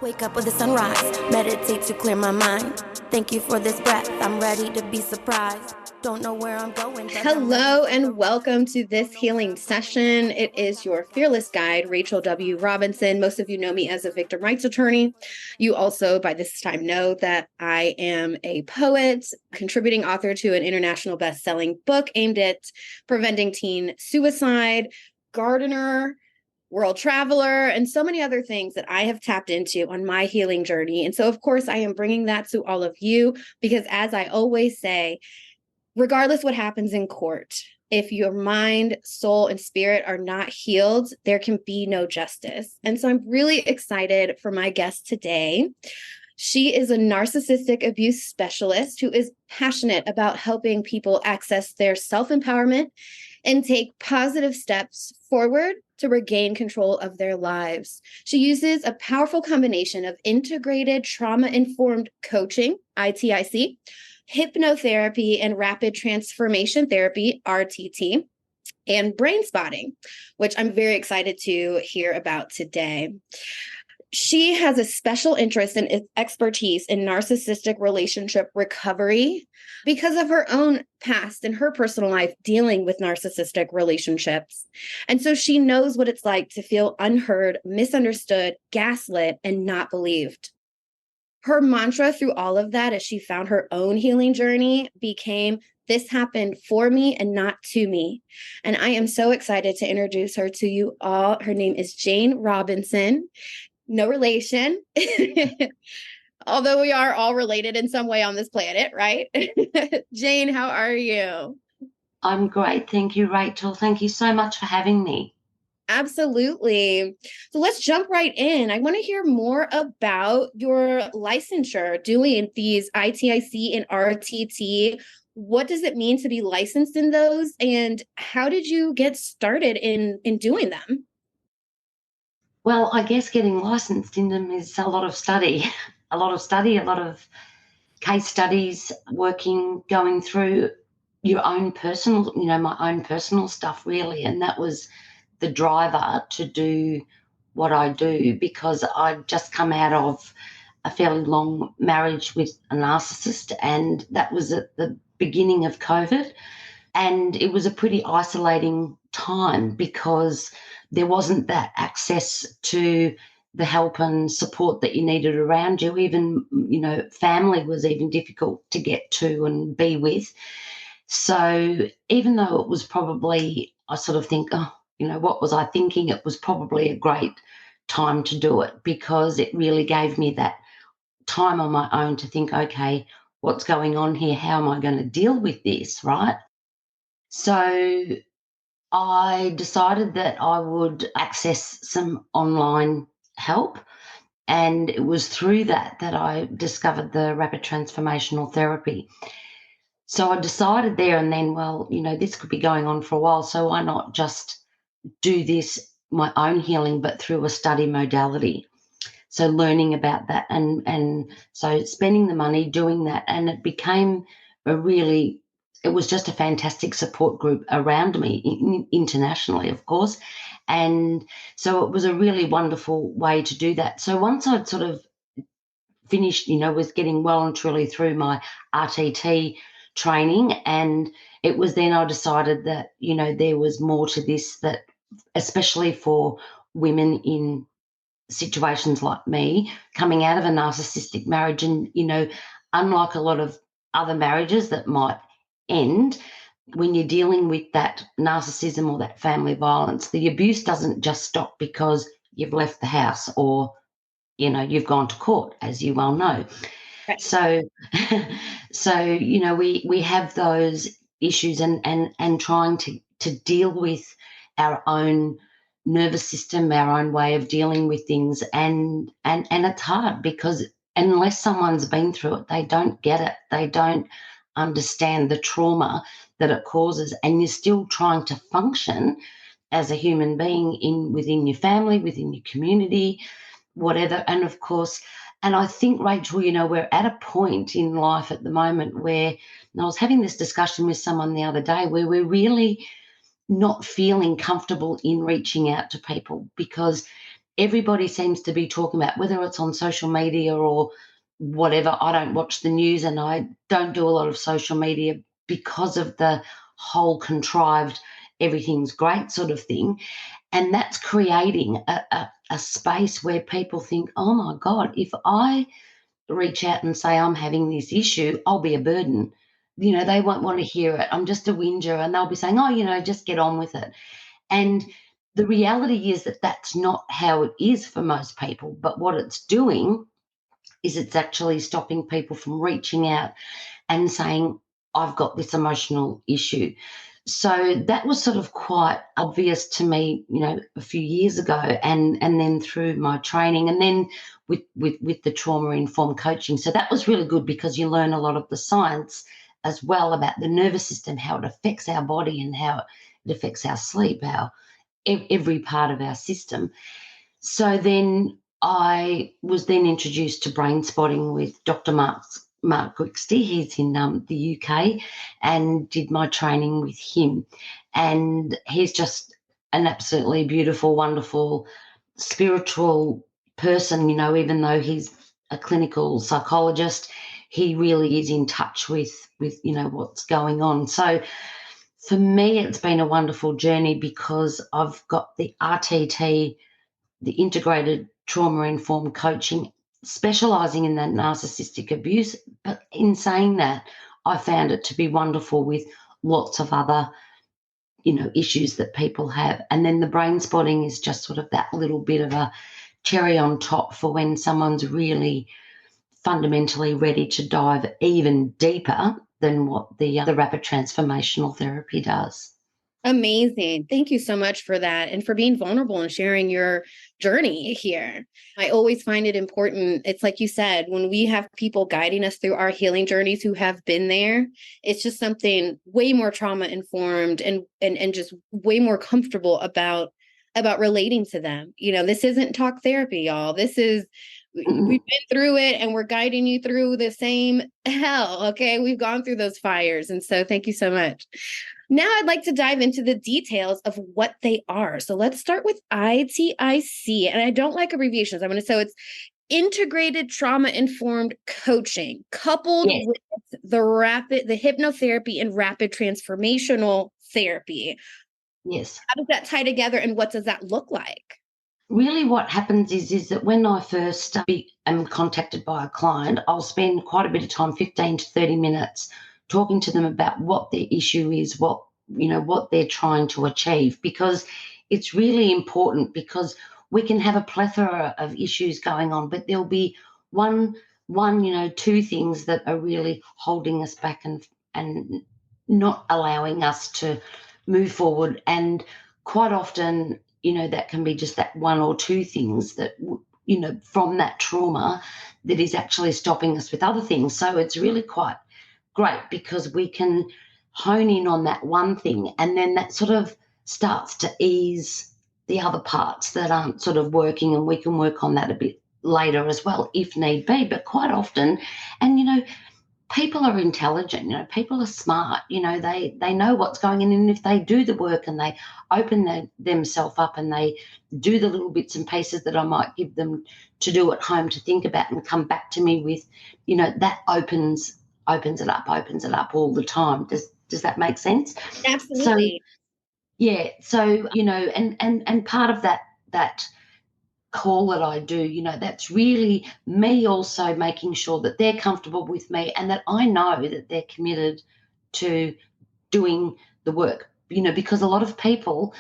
Wake up with the sunrise, meditate to clear my mind. Thank you for this breath, I'm ready to be surprised. Don't know where I'm going. Hello and welcome to this healing session. It is your fearless guide, Rachel W. Robinson. Most of you know me as a victim rights attorney. You also by this time know that I am a poet, contributing author to an international best-selling book aimed at preventing teen suicide, gardener, world traveler, and so many other things that I have tapped into on my healing journey. And so, of course, I am bringing that to all of you because, as I always say, regardless what happens in court, if your mind, soul, and spirit are not healed, there can be no justice. And so I'm really excited for my guest today. She is a narcissistic abuse specialist who is passionate about helping people access their self-empowerment and take positive steps forward to regain control of their lives. She uses a powerful combination of integrated trauma-informed coaching, ITIC, hypnotherapy, and rapid transformation therapy, RTT, and Brainspotting, which I'm very excited to hear about today. She has a special interest and expertise in narcissistic relationship recovery because of her own past and her personal life dealing with narcissistic relationships. And so she knows what it's like to feel unheard, misunderstood, gaslit, and not believed. Her mantra through all of that as she found her own healing journey became, "This happened for me and not to me." And I am so excited to introduce her to you all. Her name is Jayne Robinson. No relation, although we are all related in some way on this planet, right? Jayne, how are you? I'm great. Thank you, Rachel. Thank you so much for having me. Absolutely. So let's jump right in. I want to hear more about your licensure doing these ITIC and RTT. What does it mean to be licensed in those? And how did you get started in doing them? Well, I guess getting licensed in them is a lot of study, a lot of case studies, going through your own personal, my own personal stuff, really. And that was the driver to do what I do, because I'd just come out of a fairly long marriage with a narcissist, and that was at the beginning of COVID. And it was a pretty isolating time because there wasn't that access to the help and support that you needed around you. Even, family was even difficult to get to and be with. So even though it was probably, I sort of think, what was I thinking? It was probably a great time to do it because it really gave me that time on my own to think, okay, what's going on here? How am I going to deal with this, right? So I decided that I would access some online help, and it was through that I discovered the rapid transformational therapy. So I decided there and then, well, this could be going on for a while, so why not just do this, my own healing, but through a study modality. So learning about that and so spending the money doing that, and it became it was just a fantastic support group around me, internationally, of course. And so it was a really wonderful way to do that. So once I'd sort of finished, was getting well and truly through my RTT training, and it was then I decided that, there was more to this, that especially for women in situations like me, coming out of a narcissistic marriage, and, unlike a lot of other marriages that might end, when you're dealing with that narcissism or that family violence, the abuse doesn't just stop because you've left the house or, you've gone to court, as you well know. Right. So, we have those issues and trying to deal with our own nervous system, our own way of dealing with things, and it's hard because unless someone's been through it, they don't get it. They don't understand the trauma that it causes, and you're still trying to function as a human being within your family, within your community, whatever. And of course, and I think, Rachel, we're at a point in life at the moment where, and I was having this discussion with someone the other day, where we're really not feeling comfortable in reaching out to people because everybody seems to be talking about, whether it's on social media or whatever. I don't watch the news and I don't do a lot of social media because of the whole contrived everything's great sort of thing. And that's creating a space where people think, oh my God, if I reach out and say I'm having this issue, I'll be a burden. They won't want to hear it. I'm just a whinger, and they'll be saying, oh, just get on with it. And the reality is that that's not how it is for most people. But what it's doing is it's actually stopping people from reaching out and saying, I've got this emotional issue. So that was sort of quite obvious to me, a few years ago, and then through my training, and then with the trauma-informed coaching. So that was really good because you learn a lot of the science as well about the nervous system, how it affects our body and how it affects our sleep, every part of our system. So then I was then introduced to Brainspotting with Dr. Mark Grixty. He's in the UK, and did my training with him. And he's just an absolutely beautiful, wonderful, spiritual person, even though he's a clinical psychologist, he really is in touch with what's going on. So for me, it's been a wonderful journey because I've got the RTT, the integrated trauma-informed coaching, specialising in that narcissistic abuse. But in saying that, I found it to be wonderful with lots of other, issues that people have. And then the Brainspotting is just sort of that little bit of a cherry on top for when someone's really fundamentally ready to dive even deeper than what the rapid transformational therapy does. Amazing. Thank you so much for that and for being vulnerable and sharing your journey here. I always find it important. It's like you said, when we have people guiding us through our healing journeys who have been there, it's just something way more trauma informed and just way more comfortable about relating to them. This isn't talk therapy, y'all. This is we've been through it and we're guiding you through the same hell. Okay. We've gone through those fires. And so thank you so much. Now I'd like to dive into the details of what they are. So let's start with ITIC. And I don't like abbreviations. So it's integrated trauma-informed coaching coupled with the hypnotherapy and rapid transformational therapy. Yes. How does that tie together and what does that look like? Really what happens is that when I first am contacted by a client, I'll spend quite a bit of time, 15 to 30 minutes, talking to them about what their issue is, what they're trying to achieve, because it's really important, because we can have a plethora of issues going on, but there'll be one, two things that are really holding us back and not allowing us to move forward. And quite often, that can be just that one or two things that, from that trauma that is actually stopping us with other things. So it's really quite great because we can hone in on that one thing, and then that sort of starts to ease the other parts that aren't sort of working, and we can work on that a bit later as well if need be. But quite often, and people are intelligent, people are smart, they know what's going on, and if they do the work and they open themselves up and they do the little bits and pieces that I might give them to do at home, to think about and come back to me with, that opens it up all the time. Does that make sense? Absolutely. So and part of that call that I do, that's really me also making sure that they're comfortable with me and that I know that they're committed to doing the work, because a lot of people,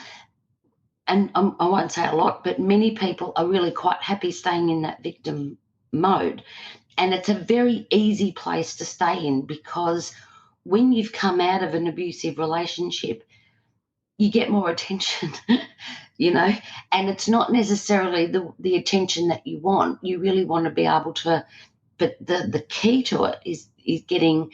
and I won't say a lot, but many people are really quite happy staying in that victim mode. And it's a very easy place to stay in, because when you've come out of an abusive relationship, you get more attention, and it's not necessarily the attention that you want. You really want to be able to, but the key to it is getting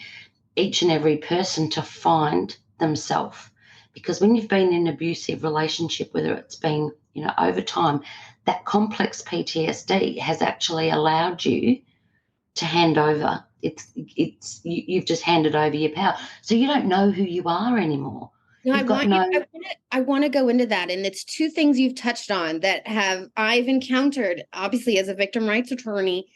each and every person to find themselves. Because when you've been in an abusive relationship, whether it's been, over time, that complex PTSD has actually allowed you to hand over. You've just handed over your power. So you don't know who you are anymore. No, You've got no. I want to go into that. And it's two things you've touched on that I've encountered, obviously, as a victim rights attorney.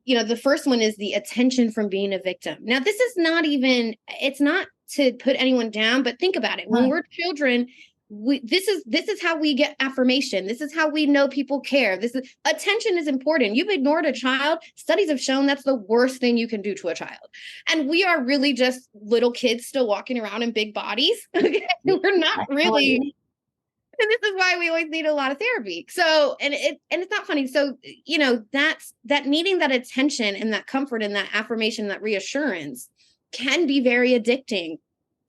The first one is the attention from being a victim. Now, this is not even, it's not to put anyone down, but think about it. When we're children, this is how we get affirmation. This is how we know people care. Attention is important. You've ignored a child. Studies have shown that's the worst thing you can do to a child. And we are really just little kids still walking around in big bodies. We're not really. And this is why we always need a lot of therapy. So, and it's not funny. So, that's that needing that attention and that comfort and that affirmation, that reassurance can be very addicting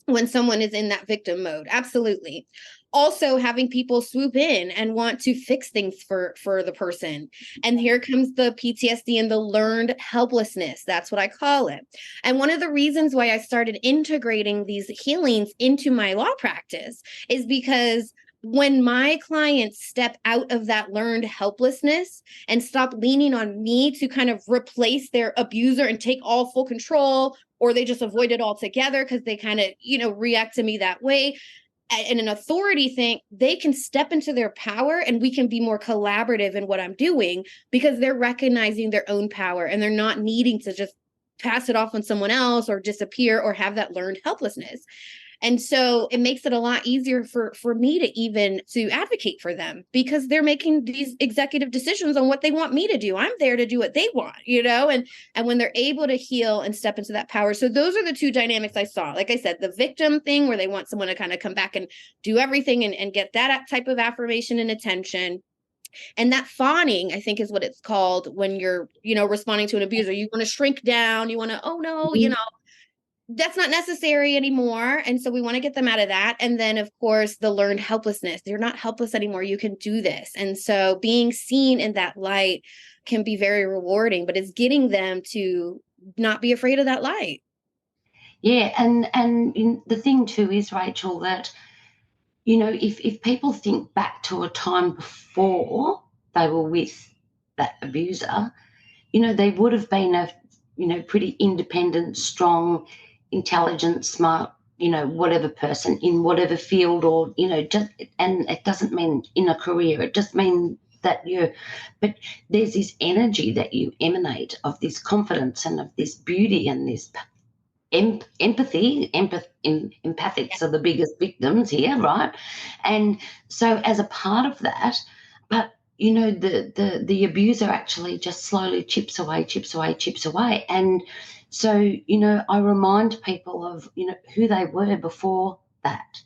when someone is in that victim mode. Absolutely. Also, having people swoop in and want to fix things for the person. And here comes the PTSD and the learned helplessness. That's what I call it. And one of the reasons why I started integrating these healings into my law practice is because when my clients step out of that learned helplessness and stop leaning on me to kind of replace their abuser and take all full control, or they just avoid it altogether because they kind of, react to me that way, and an authority thing, they can step into their power and we can be more collaborative in what I'm doing because they're recognizing their own power and they're not needing to just pass it off on someone else or disappear or have that learned helplessness. And so it makes it a lot easier for me to advocate for them because they're making these executive decisions on what they want me to do. I'm there to do what they want, and when they're able to heal and step into that power. So those are the two dynamics I saw. Like I said, the victim thing where they want someone to kind of come back and do everything and get that type of affirmation and attention. And that fawning, I think, is what it's called when you're, responding to an abuser. You want to shrink down. You want to, oh no, that's not necessary anymore. And so we want to get them out of that. And then, of course, the learned helplessness. You're not helpless anymore. You can do this. And so being seen in that light can be very rewarding, but it's getting them to not be afraid of that light. Yeah. And the thing too is, Rachel, that, if people think back to a time before they were with that abuser, they would have been a, pretty independent, strong, intelligent, smart, whatever person in whatever field or, just, and it doesn't mean in a career, it just means that but there's this energy that you emanate of this confidence and of this beauty and this empathy. Empathics are the biggest victims here, right? And so as a part of that, but the abuser actually just slowly chips away. And so, I remind people of, who they were before that.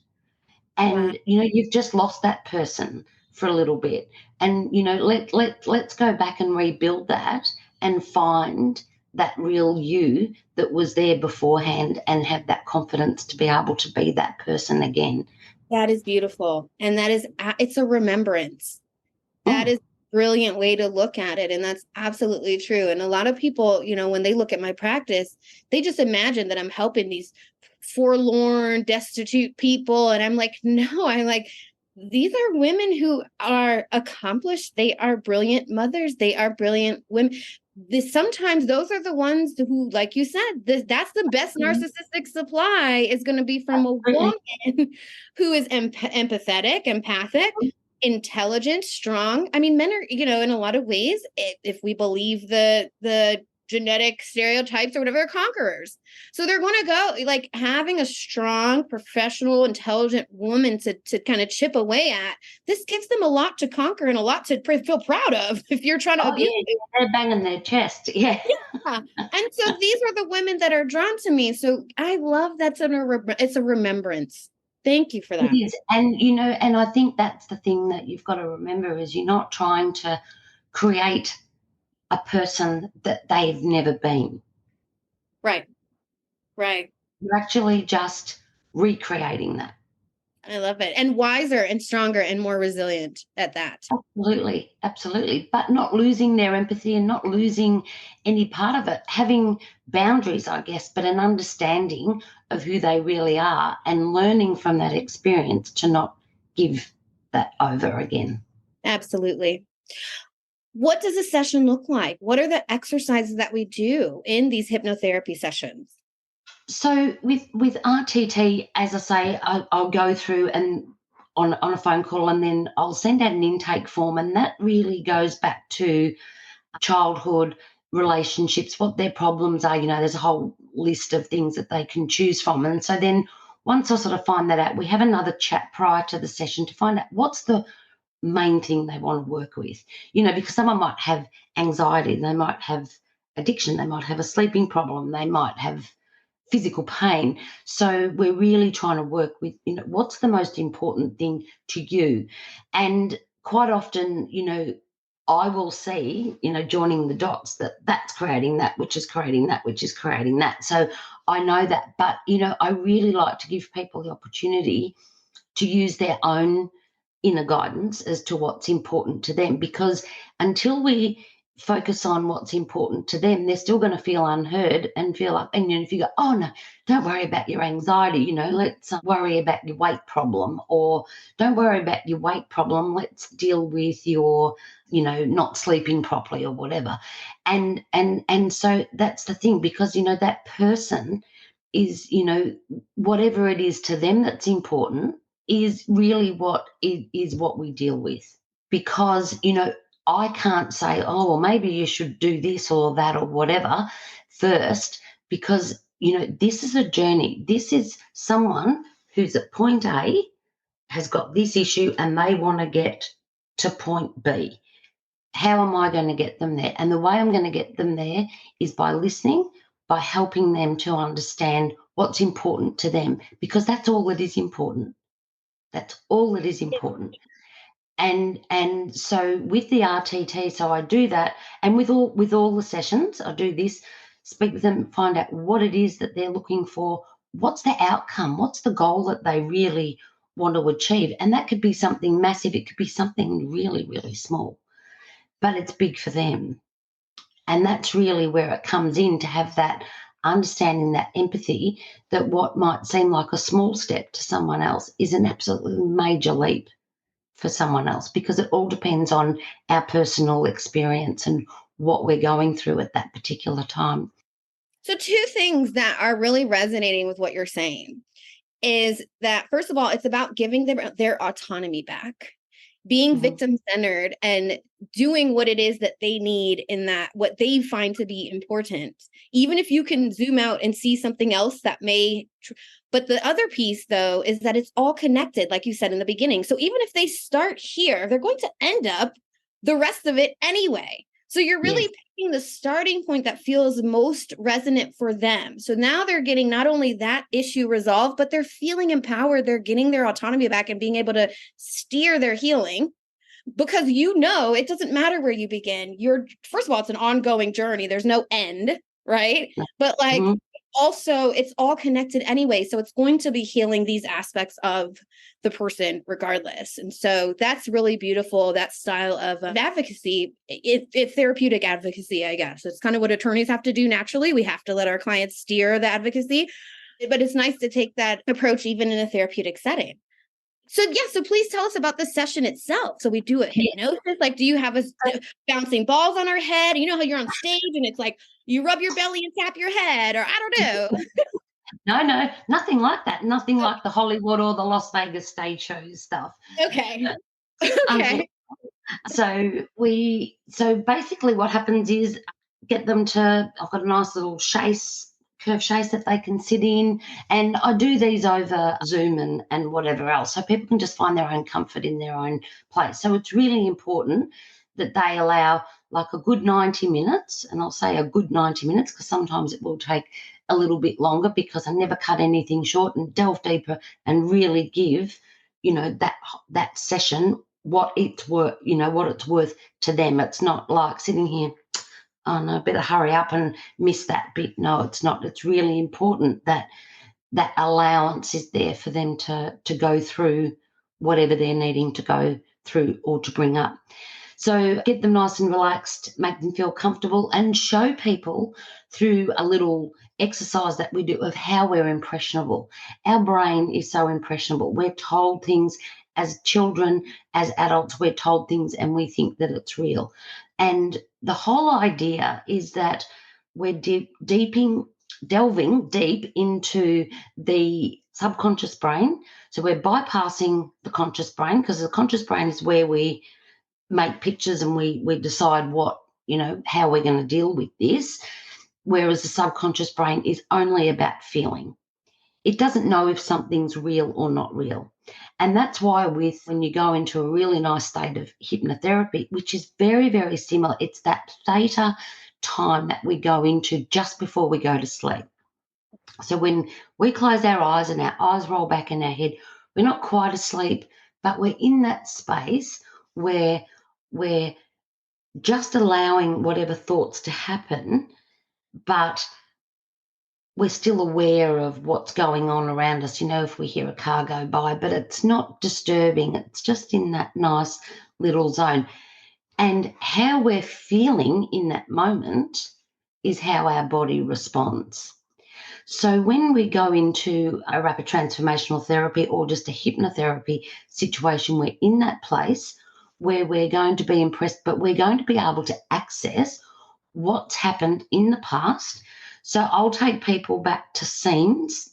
And, Wow. You've just lost that person for a little bit. And, let's go back and rebuild that and find that real you that was there beforehand and have that confidence to be able to be that person again. That is beautiful. And it's a remembrance. That is a brilliant way to look at it. And that's absolutely true. And a lot of people, when they look at my practice, they just imagine that I'm helping these forlorn, destitute people. And I'm like, no, these are women who are accomplished. They are brilliant mothers. They are brilliant women. Sometimes those are the ones who, like you said, that's the best narcissistic supply is going to be from a woman who is empathetic, empathic, intelligent, strong. I mean, men are, in a lot of ways, if we believe the genetic stereotypes or whatever, conquerors. So they're going to go, like, having a strong, professional, intelligent woman to kind of chip away at. This gives them a lot to conquer and a lot to feel proud of if you're trying to abuse. Yeah, they're banging their chest. Yeah. And so these are the women that are drawn to me. So I love it's a remembrance. Thank you for that. It is. And, and I think that's the thing that you've got to remember is you're not trying to create a person that they've never been. Right. You're actually just recreating that. I love it. And wiser and stronger and more resilient at that. Absolutely. But not losing their empathy and not losing any part of it. Having boundaries, I guess, but an understanding of who they really are and learning from that experience to not give that over again. Absolutely. What does a session look like? What are the exercises that we do in these hypnotherapy sessions? So with RTT, as I say, I'll go through and on a phone call, and then I'll send out an intake form, and that really goes back to childhood relationships, what their problems are. There's a whole list of things that they can choose from. And so then once I sort of find that out, we have another chat prior to the session to find out what's the main thing they want to work with. Because someone might have anxiety, they might have addiction, they might have a sleeping problem, they might have physical pain. So we're really trying to work with, what's the most important thing to you? And quite often, I will see, joining the dots, that's creating that, which is creating that, which is creating that. So I know that, but, I really like to give people the opportunity to use their own inner guidance as to what's important to them, because until we focus on what's important to them, they're still going to feel unheard and feel like, and if you go, oh no, don't worry about your anxiety, let's worry about your weight problem, or don't worry about your weight problem, let's deal with your, not sleeping properly or whatever. And so that's the thing, because, that person is, whatever it is to them that's important is really what is what we deal with. Because, I can't say, oh, well, maybe you should do this or that or whatever first, because, this is a journey. This is someone who's at point A, has got this issue, and they want to get to point B. How am I going to get them there? And the way I'm going to get them there is by listening, by helping them to understand what's important to them, because that's all that is important. That's all that is important. And so with the RTT, so I do that, and with all the sessions, I do this, speak with them, find out what it is that they're looking for, what's the outcome, what's the goal that they really want to achieve. And that could be something massive, it could be something really, really small, but it's big for them. And that's really where it comes in, to have that understanding, that empathy, that what might seem like a small step to someone else is an absolutely major leap for someone else, because it all depends on our personal experience and what we're going through at that particular time. So 2 things that are really resonating with what you're saying is that, first of all, it's about giving them their autonomy back, being victim-centered and doing what it is that they need in that, what they find to be important. Even if you can zoom out and see something else that may, but the other piece though, is that it's all connected, like you said in the beginning. So even if they start here, they're going to end up the rest of it anyway. So you're really picking the starting point that feels most resonant for them. So now they're getting not only that issue resolved, but they're feeling empowered. They're getting their autonomy back and being able to steer their healing, because it doesn't matter where you begin. First of all, it's an ongoing journey. There's no end, right? But also it's all connected anyway. So it's going to be healing these aspects of the person regardless. And so that's really beautiful. That style of advocacy, it's therapeutic advocacy, I guess. It's kind of what attorneys have to do naturally. We have to let our clients steer the advocacy, but it's nice to take that approach even in a therapeutic setting. So please tell us about the session itself. So we do a hypnosis. Like, do you have us bouncing balls on our head? You know how you're on stage and it's like you rub your belly and tap your head, or I don't know. No, nothing like that. Nothing like the Hollywood or the Las Vegas stage show stuff. Okay. So basically what happens is get them to, I've got a nice little curved chaise that they can sit in, and I do these over Zoom and whatever else, so people can just find their own comfort in their own place. So it's really important that they allow like a good 90 minutes, and I'll say a good 90 minutes because sometimes it will take a little bit longer, because I never cut anything short and delve deeper and really give, that session what it's worth to them. It's not like sitting here, oh no, better hurry up and miss that bit. No, it's not. It's really important that that allowance is there for them to go through whatever they're needing to go through or to bring up. So get them nice and relaxed, make them feel comfortable, and show people through a little exercise that we do of how we're impressionable. Our brain is so impressionable. We're told things as children, as adults, we're told things and we think that it's real. And the whole idea is that we're deepening delving deep into the subconscious brain. So we're bypassing the conscious brain, because the conscious brain is where we make pictures and we decide what, how we're going to deal with this, whereas the subconscious brain is only about feeling. It doesn't know if something's real or not real. And that's why when you go into a really nice state of hypnotherapy, which is very, very similar, it's that theta time that we go into just before we go to sleep. So when we close our eyes and our eyes roll back in our head, we're not quite asleep, but we're in that space where we're just allowing whatever thoughts to happen, but we're still aware of what's going on around us, if we hear a car go by, but it's not disturbing. It's just in that nice little zone. And how we're feeling in that moment is how our body responds. So when we go into a rapid transformational therapy or just a hypnotherapy situation, we're in that place where we're going to be impressed, but we're going to be able to access what's happened in the past. So I'll take people back to scenes,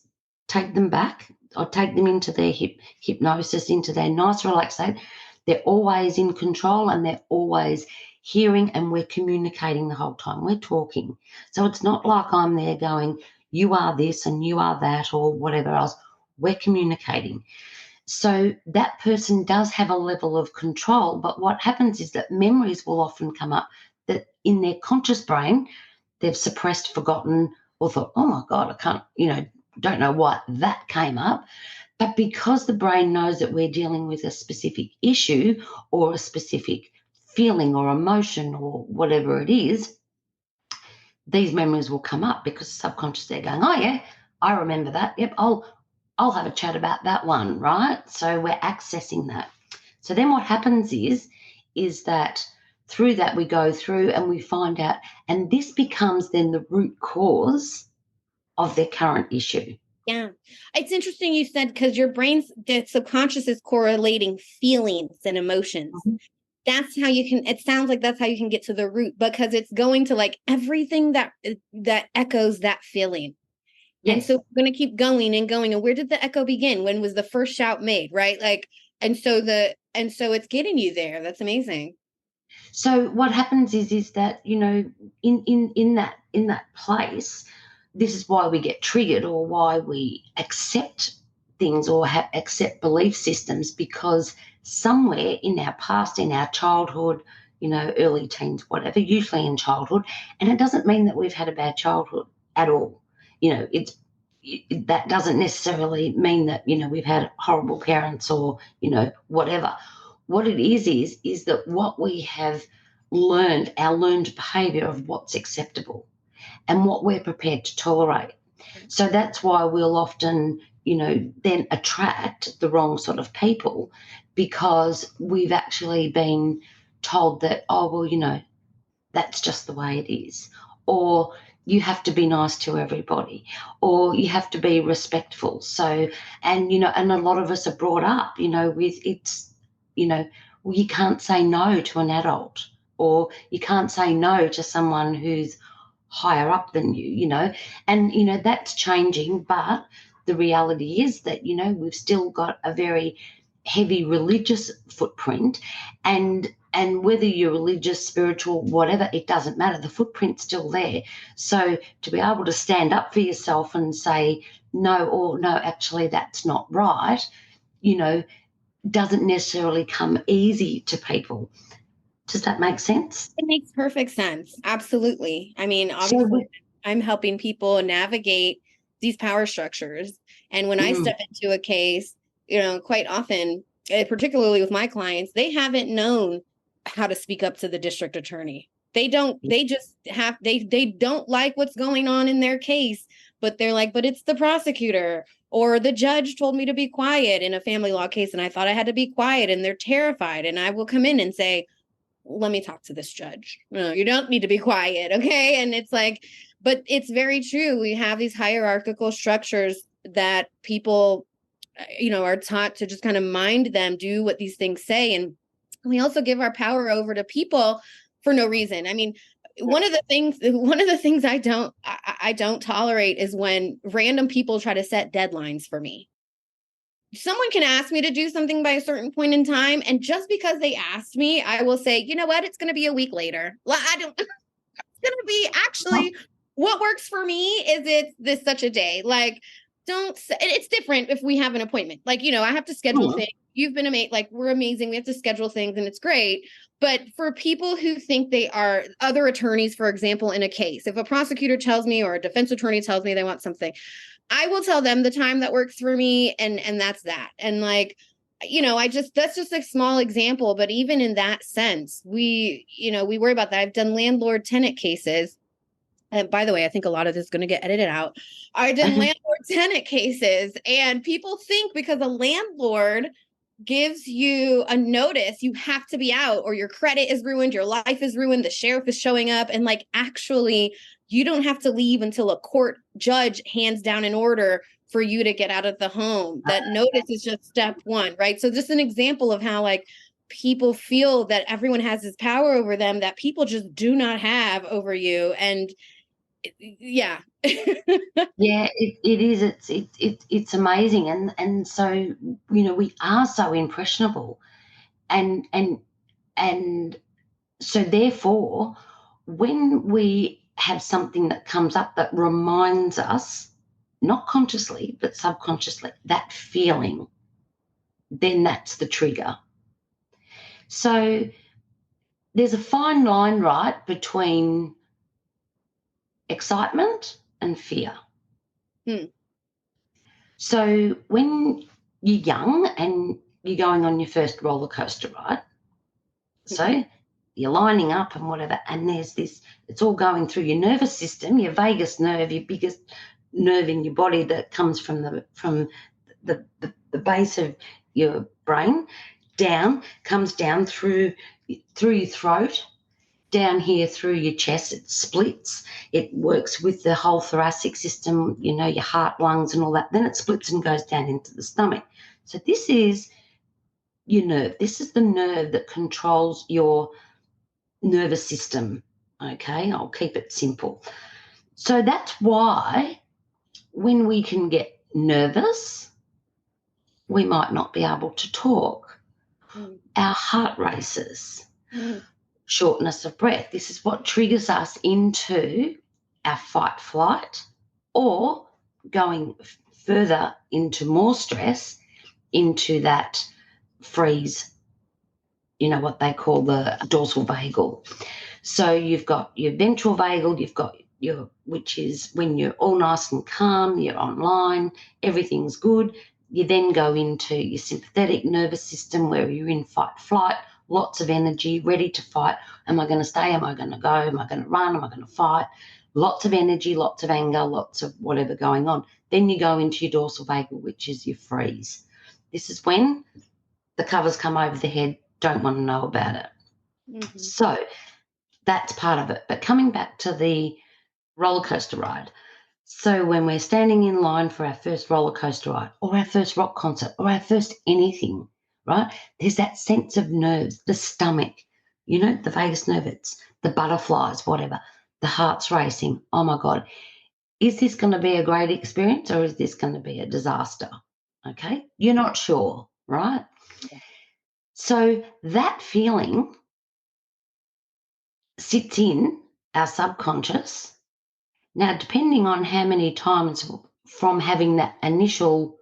take them back. I'll take them into their hypnosis, into their nice relaxed state. They're always in control and they're always hearing, and we're communicating the whole time. We're talking. So it's not like I'm there going, you are this and you are that or whatever else. We're communicating. So that person does have a level of control, but what happens is that memories will often come up that in their conscious brain, they've suppressed, forgotten, or thought, oh my God, I can't, don't know why that came up. But because the brain knows that we're dealing with a specific issue or a specific feeling or emotion or whatever it is, these memories will come up because subconsciously they're going, oh yeah, I remember that. Yep, I'll have a chat about that one, right? So we're accessing that. So then what happens is that through that we go through and we find out, and this becomes then the root cause of their current issue. Yeah. It's interesting you said, because your brain's, the subconscious is correlating feelings and emotions. Mm-hmm. That's how you can, it sounds like that's how you can get to the root, because it's going to like everything that echoes that feeling. Yes. And so we're going to keep going and going. And where did the echo begin? When was the first shout made? Right. Like, and so it's getting you there. That's amazing. So what happens is that, in that place, this is why we get triggered or why we accept things or accept belief systems, because somewhere in our past, in our childhood, early teens, whatever, usually in childhood, and it doesn't mean that we've had a bad childhood at all. That doesn't necessarily mean that, we've had horrible parents or, whatever. What it is that what we have learned, our learned behavior of what's acceptable and what we're prepared to tolerate. So that's why we'll often, then attract the wrong sort of people, because we've actually been told that, oh, well, that's just the way it is. Or you have to be nice to everybody, or you have to be respectful. So, and a lot of us are brought up, with it's, well, you can't say no to an adult, or you can't say no to someone who's higher up than you, and, that's changing. But the reality is that, we've still got a very heavy religious footprint, and whether you're religious, spiritual, whatever, it doesn't matter. The footprint's still there. So to be able to stand up for yourself and say no, or no, actually that's not right, doesn't necessarily come easy to people. Does that make sense? It makes perfect sense. Absolutely. I mean, obviously, I'm helping people navigate these power structures. And when I step into a case, quite often, particularly with my clients, they haven't known how to speak up to the district attorney. They don't like what's going on in their case, but they're like, but it's the prosecutor, or the judge told me to be quiet in a family law case, and I thought I had to be quiet, and they're terrified. And I will come in and say, let me talk to this judge. No, you don't need to be quiet. Okay. And it's like, but it's very true. We have these hierarchical structures that people, are taught to just kind of mind them, do what these things say. And we also give our power over to people for no reason. I mean, one of the things I don't tolerate is when random people try to set deadlines for me. Someone can ask me to do something by a certain point in time, and just because they asked me, I will say, you know what, it's going to be a week later. I don't going to be actually what works for me is it's this such a day. Like, don't say, it's different if we have an appointment. Like, I have to schedule things. You've been amazing. Like, we're amazing. We have to schedule things and it's great. But for people who think they are other attorneys, for example, in a case, if a prosecutor tells me or a defense attorney tells me they want something, I will tell them the time that works for me. And that's that. And like, that's just a small example, but even in that sense, we worry about that. I've done landlord tenant cases. And by the way, I think a lot of this is going to get edited out. I did landlord tenant cases, and people think because a landlord gives you a notice, you have to be out or your credit is ruined, your life is ruined, the sheriff is showing up. And like, actually, you don't have to leave until a court judge hands down an order for you to get out of the home. That notice is just step one, right? So just an example of how like people feel that everyone has this power over them that people just do not have over you. And yeah. Yeah, it is. It's amazing. And so, we are so impressionable. And so therefore, when we have something that comes up that reminds us, not consciously, but subconsciously, that feeling, then that's the trigger. So there's a fine line, right, between excitement and fear. So when you're young and you're going on your first roller coaster ride, so you're lining up and whatever, and there's this, it's all going through your nervous system, your vagus nerve, your biggest nerve in your body that comes from the base of your brain comes down through your throat, down here through your chest. It splits. It works with the whole thoracic system, your heart, lungs, and all that. Then it splits and goes down into the stomach. So this is your nerve. This is the nerve that controls your nervous system. Okay, I'll keep it simple. So that's why when we can get nervous, we might not be able to talk. Our heart races. Shortness of breath. This is what triggers us into our fight flight, or going further into more stress, into that freeze, what they call the dorsal vagal. So you've got your ventral vagal, you've got which is when you're all nice and calm, you're online, everything's good. You then go into your sympathetic nervous system where you're in fight flight, lots of energy, ready to fight. Am I going to stay? Am I going to go? Am I going to run? Am I going to fight? Lots of energy, lots of anger, lots of whatever going on. Then you go into your dorsal vagal, which is your freeze. This is when the covers come over the head, don't want to know about it. So that's part of it. But coming back to the roller coaster ride. So when we're standing in line for our first roller coaster ride, or our first rock concert, or our first anything, right? There's that sense of nerves, the stomach, the vagus nerve, it's the butterflies, whatever, the heart's racing. Oh my God, is this going to be a great experience or is this going to be a disaster? Okay, you're not sure, right? Yeah. So that feeling sits in our subconscious. Now, depending on how many times from having that initial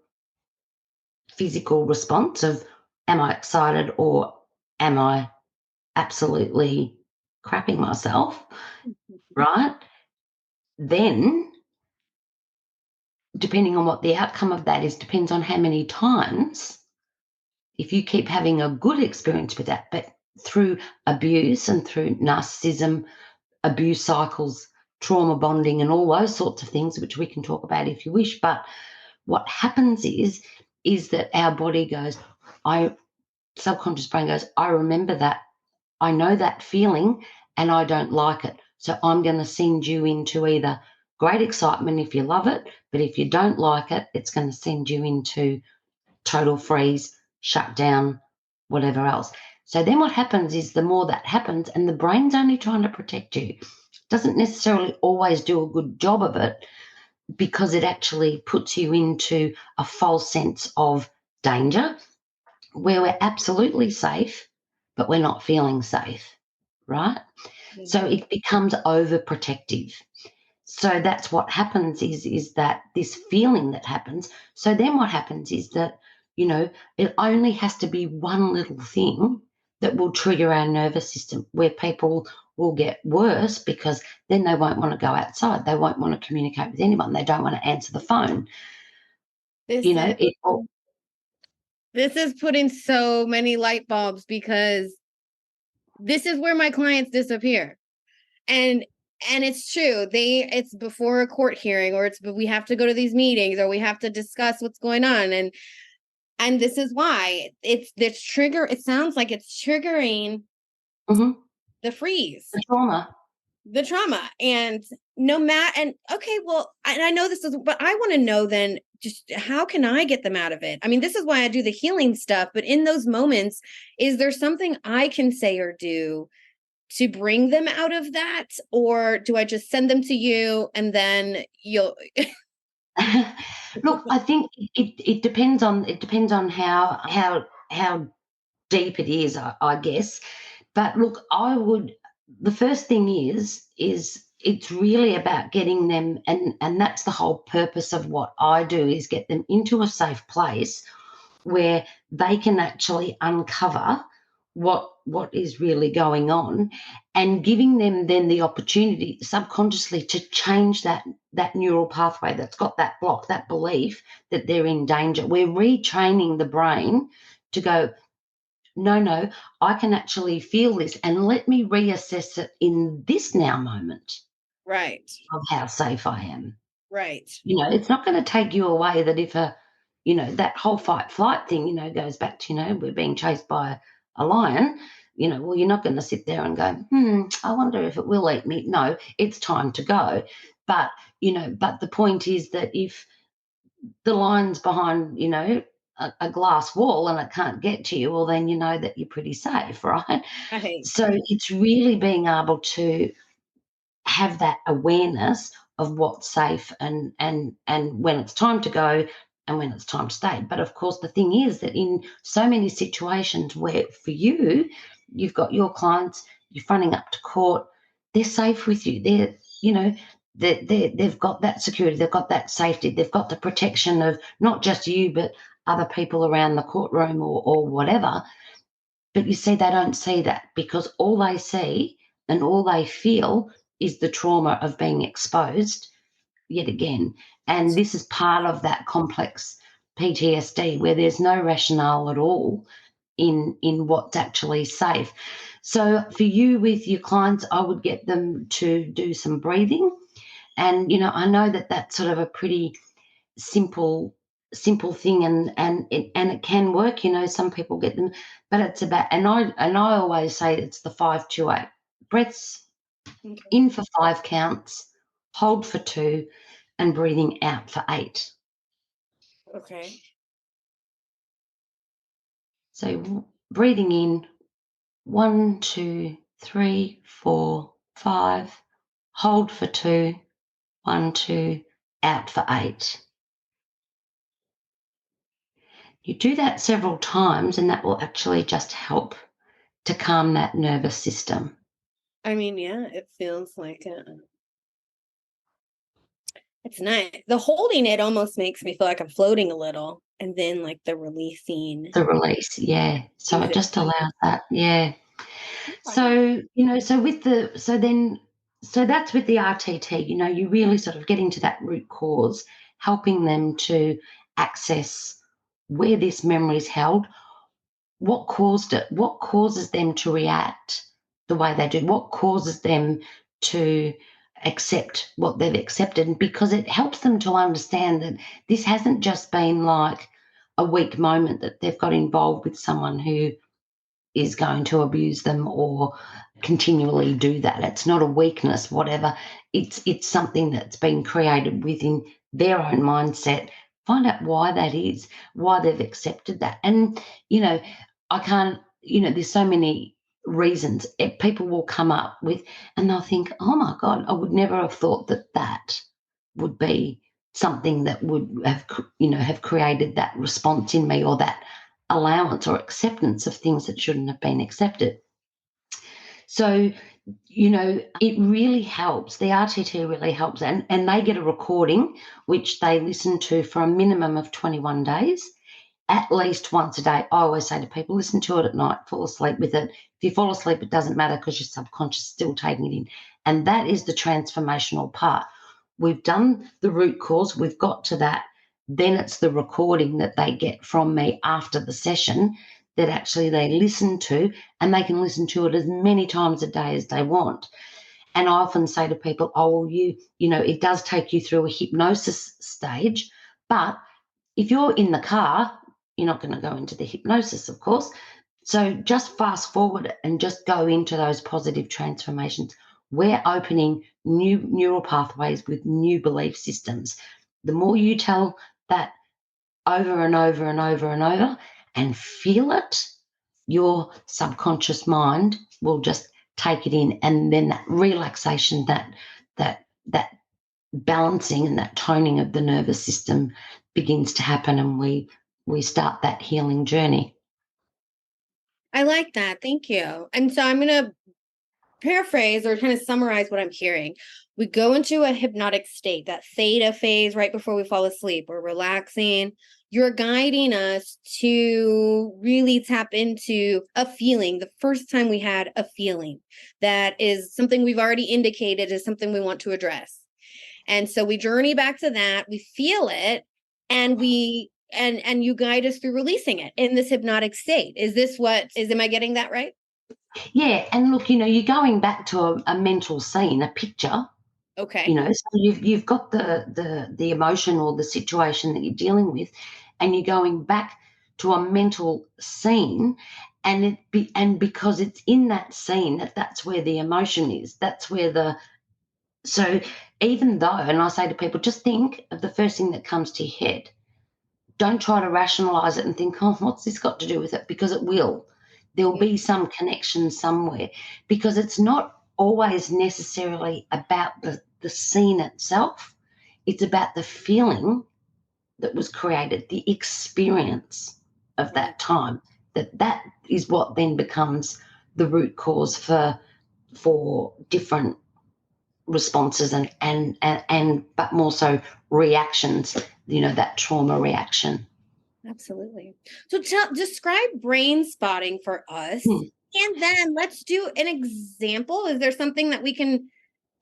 physical response of am I excited or am I absolutely crapping myself, right? Then, depending on what the outcome of that is, depends on how many times. If you keep having a good experience with that, but through abuse and through narcissism, abuse cycles, trauma bonding and all those sorts of things, which we can talk about if you wish. But what happens is that our body goes, subconscious brain goes, I remember that. I know that feeling and I don't like it. So I'm going to send you into either great excitement if you love it, but if you don't like it, it's going to send you into total freeze, shut down, whatever else. So then what happens is the more that happens, and the brain's only trying to protect you. doesn't necessarily always do a good job of it, because it actually puts you into a false sense of danger where we're absolutely safe, but we're not feeling safe, right? So it becomes overprotective. So that's what happens is that this feeling that happens. So then what happens is that, it only has to be one little thing that will trigger our nervous system, where people will get worse because then they won't want to go outside. They won't want to communicate with anyone. They don't want to answer the phone. This You know, is it all, this is putting so many light bulbs, because this is where my clients disappear. And it's true. It's before a court hearing, or we have to go to these meetings, or we have to discuss what's going on. And this is why it's this trigger. It sounds like it's triggering the freeze, the trauma. And no matter, and okay, well, and I know this is, but I want to know then, just how can I get them out of it? I mean, this is why I do the healing stuff. But in those moments, is there something I can say or do to bring them out of that? Or do I just send them to you and then you'll Look, I think it depends on how deep it is, I guess. But look, the first thing is it's really about getting them, and that's the whole purpose of what I do, is get them into a safe place where they can actually uncover what is really going on, and giving them then the opportunity subconsciously to change that neural pathway that's got that block, that belief that they're in danger. We're retraining the brain to go, no, I can actually feel this, and let me reassess it in this now moment right, of how safe I am. right, It's not going to take you away that if that whole fight flight thing, goes back to, we're being chased by a lion, well, you're not going to sit there and go, I wonder if it will eat me. No, it's time to go. But, but the point is that if the lion's behind, a glass wall and it can't get to you, well, then you know that you're pretty safe, right? right. So it's really being able to have that awareness of what's safe and when it's time to go and when it's time to stay. But of course, the thing is that in so many situations where for you've got your clients, you're fronting up to court, they're safe with you. They've got that security, they've got that safety, they've got the protection of not just you, but other people around the courtroom or whatever. But you see, they don't see that, because all they see and all they feel is the trauma of being exposed yet again. And this is part of that complex PTSD where there's no rationale at all in what's actually safe. So for you, with your clients, I would get them to do some breathing. And, I know that that's sort of a pretty simple thing, and it can work. Some people get them, but it's about, and I always say it's the 5-2-8 breaths. Okay. In for 5 counts, hold for 2, and breathing out for 8. Okay. So breathing in 1, 2, 3, 4, 5, hold for 2, 1, 2, out for 8. You do that several times, and that will actually just help to calm that nervous system. I mean, yeah, it feels like it's nice. The holding it almost makes me feel like I'm floating a little, and then like the releasing. The release, yeah. So it just allows that, yeah. So, so that's with the RTT, you're really sort of getting to that root cause, helping them to access where this memory is held, what caused it, what causes them to react the way they do, what causes them to accept what they've accepted, because it helps them to understand that this hasn't just been like a weak moment that they've got involved with someone who is going to abuse them or continually do that. It's not a weakness, whatever. It's something that's been created within their own mindset. Find out why that is, why they've accepted that. And, I can't, there's so many reasons. People will come up with, and they'll think, oh my God, I would never have thought that would be something that would have created that response in me, or that allowance or acceptance of things that shouldn't have been accepted. So, it really helps. The RTT really helps. And they get a recording, which they listen to for a minimum of 21 days, at least once a day. I always say to people, listen to it at night, fall asleep with it. If you fall asleep, it doesn't matter, because your subconscious is still taking it in. And that is the transformational part. We've done the root cause. We've got to that. Then it's the recording that they get from me after the session that actually they listen to, and they can listen to it as many times a day as they want. And I often say to people, oh, well, it does take you through a hypnosis stage, but if you're in the car, you're not going to go into the hypnosis, of course. So just fast forward it and just go into those positive transformations. We're opening new neural pathways with new belief systems. The more you tell that over and over and over and over and feel it, your subconscious mind will just take it in, and then that relaxation, that balancing and that toning of the nervous system begins to happen, and we start that healing journey. I like that. Thank you. And so I'm going to paraphrase or kind of summarize what I'm hearing. We go into a hypnotic state, that theta phase right before we fall asleep. We're relaxing. You're guiding us to really tap into a feeling, the first time we had a feeling that is something we've already indicated is something we want to address. And so we journey back to that, we feel it, and and you guide us through releasing it in this hypnotic state. Am I getting that right? Yeah. And look, you're going back to a mental scene, a picture. Okay. So you've got the emotion or the situation that you're dealing with, and you're going back to a mental scene, and because it's in that scene that's where the emotion is. That's where so even though, and I say to people, just think of the first thing that comes to your head. Don't try to rationalize it and think, oh, what's this got to do with it? Because it will. There'll be some connection somewhere, because it's not always necessarily about the scene itself. It's about the feeling that was created, the experience of that time. That is what then becomes the root cause for different responses and but more so reactions, that trauma reaction. Absolutely. So describe brain spotting for us. And then let's do an example. Is there something that we can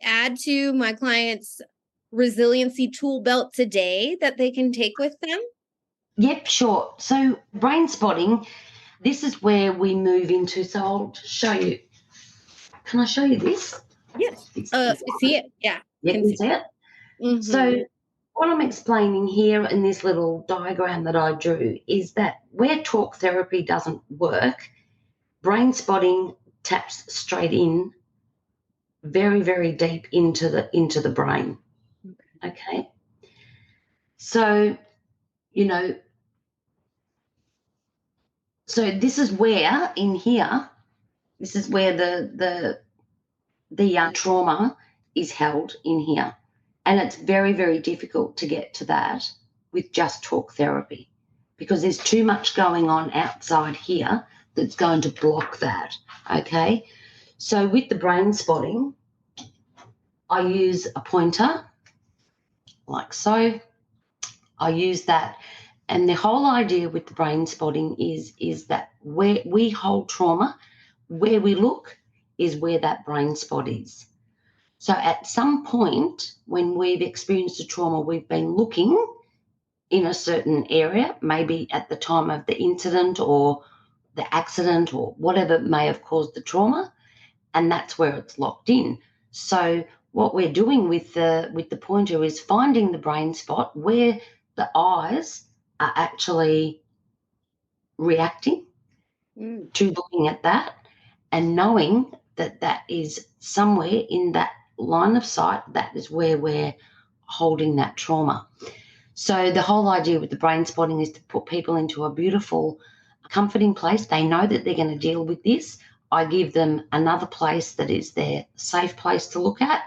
add to my client's resiliency tool belt today that they can take with them? Yep, sure. So brain spotting, this is where we move into, so I'll show you. Can I show you this? Yes. See it? Yeah. You can see it? Mm-hmm. So what I'm explaining here in this little diagram that I drew is that where talk therapy doesn't work, brain spotting taps straight in, very, very deep into the brain. Okay. So, so this is where in here, this is where the trauma is held in here. And it's very, very difficult to get to that with just talk therapy, because there's too much going on outside here that's going to block that, okay? So with the brain spotting, I use a pointer like so. I use that. And the whole idea with the brain spotting is that where we hold trauma, where we look is where that brain spot is. So at some point when we've experienced a trauma, we've been looking in a certain area, maybe at the time of the incident or the accident or whatever may have caused the trauma, and that's where it's locked in. So what we're doing with the pointer is finding the brain spot where the eyes are actually reacting to looking at that, and knowing that that is somewhere in that line of sight, that is where we're holding that trauma. So the whole idea with the brain spotting is to put people into a beautiful, comforting place. They know that they're going to deal with this. I give them another place that is their safe place to look at,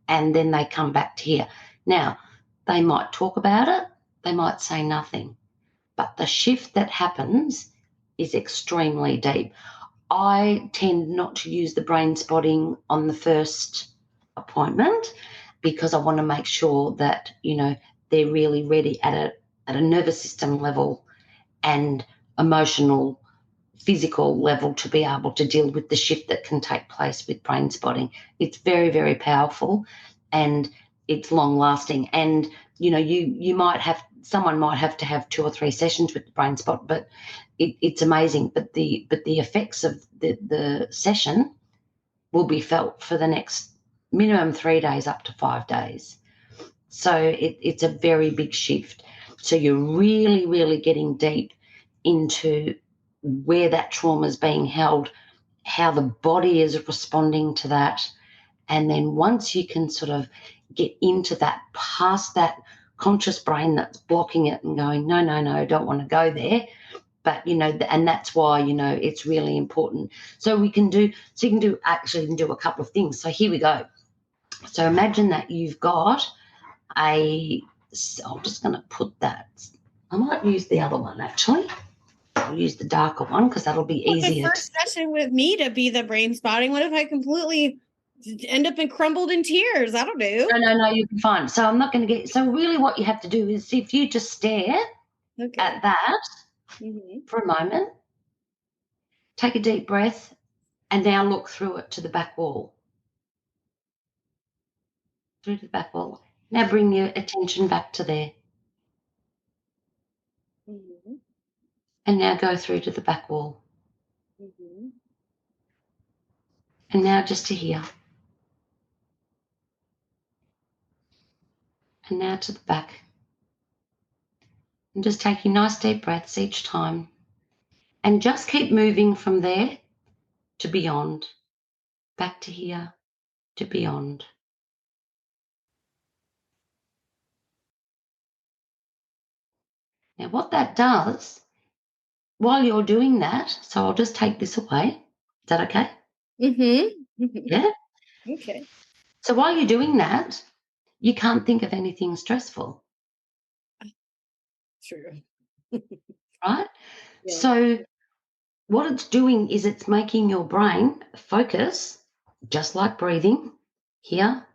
and then they come back to here. Now, they might talk about it, they might say nothing, but the shift that happens is extremely deep. I tend not to use the brain spotting on the first appointment because I want to make sure that, they're really ready at a nervous system level and emotional, physical level to be able to deal with the shift that can take place with brain spotting. It's very, very powerful and it's long lasting. And, someone might have to have 2 or 3 sessions with the brain spot, but it's amazing. But the effects of the session will be felt for the next minimum 3 days up to 5 days. So it's a very big shift. So you're really, really getting deep into where that trauma is being held, how the body is responding to that. And then once you can sort of get into that, past that conscious brain that's blocking it and going, no, I don't want to go there. But, and that's why, it's really important. So you can do a couple of things. So here we go. So imagine that you've got I'm just going to put that. I might use the other one, actually. I'll use the darker one because that'll be easier. The first session with me to be the brain spotting. What if I completely end up and crumbled in tears? That'll do. No, you'll be fine. So I'm not going to get. So really, what you have to do is, if you just stare at that for a moment, take a deep breath, and now look through it to the back wall. Through to the back wall. Now bring your attention back to there. And now go through to the back wall. And now just to here. And now to the back. And just taking nice deep breaths each time. And just keep moving from there to beyond. Back to here to beyond. Now what that does, while you're doing that, so I'll just take this away. Is that okay? Yeah? Okay. So while you're doing that, you can't think of anything stressful. True. Right? Yeah. So what it's doing is it's making your brain focus, just like breathing, here,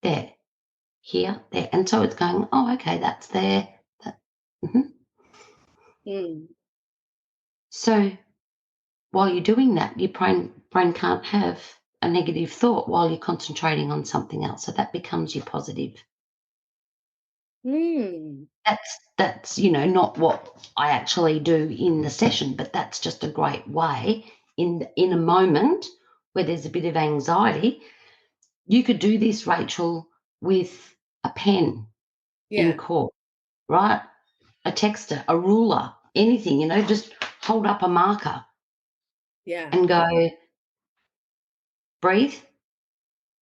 there, here, there. And so it's going, oh, okay, that's there. So while you're doing that, your brain can't have a negative thought while you're concentrating on something else. So that becomes your positive. That's not what I actually do in the session, but that's just a great way in a moment where there's a bit of anxiety. You could do this, Rachel, with a pen in court, right? A texter, a ruler, anything, just hold up a marker and go, breathe,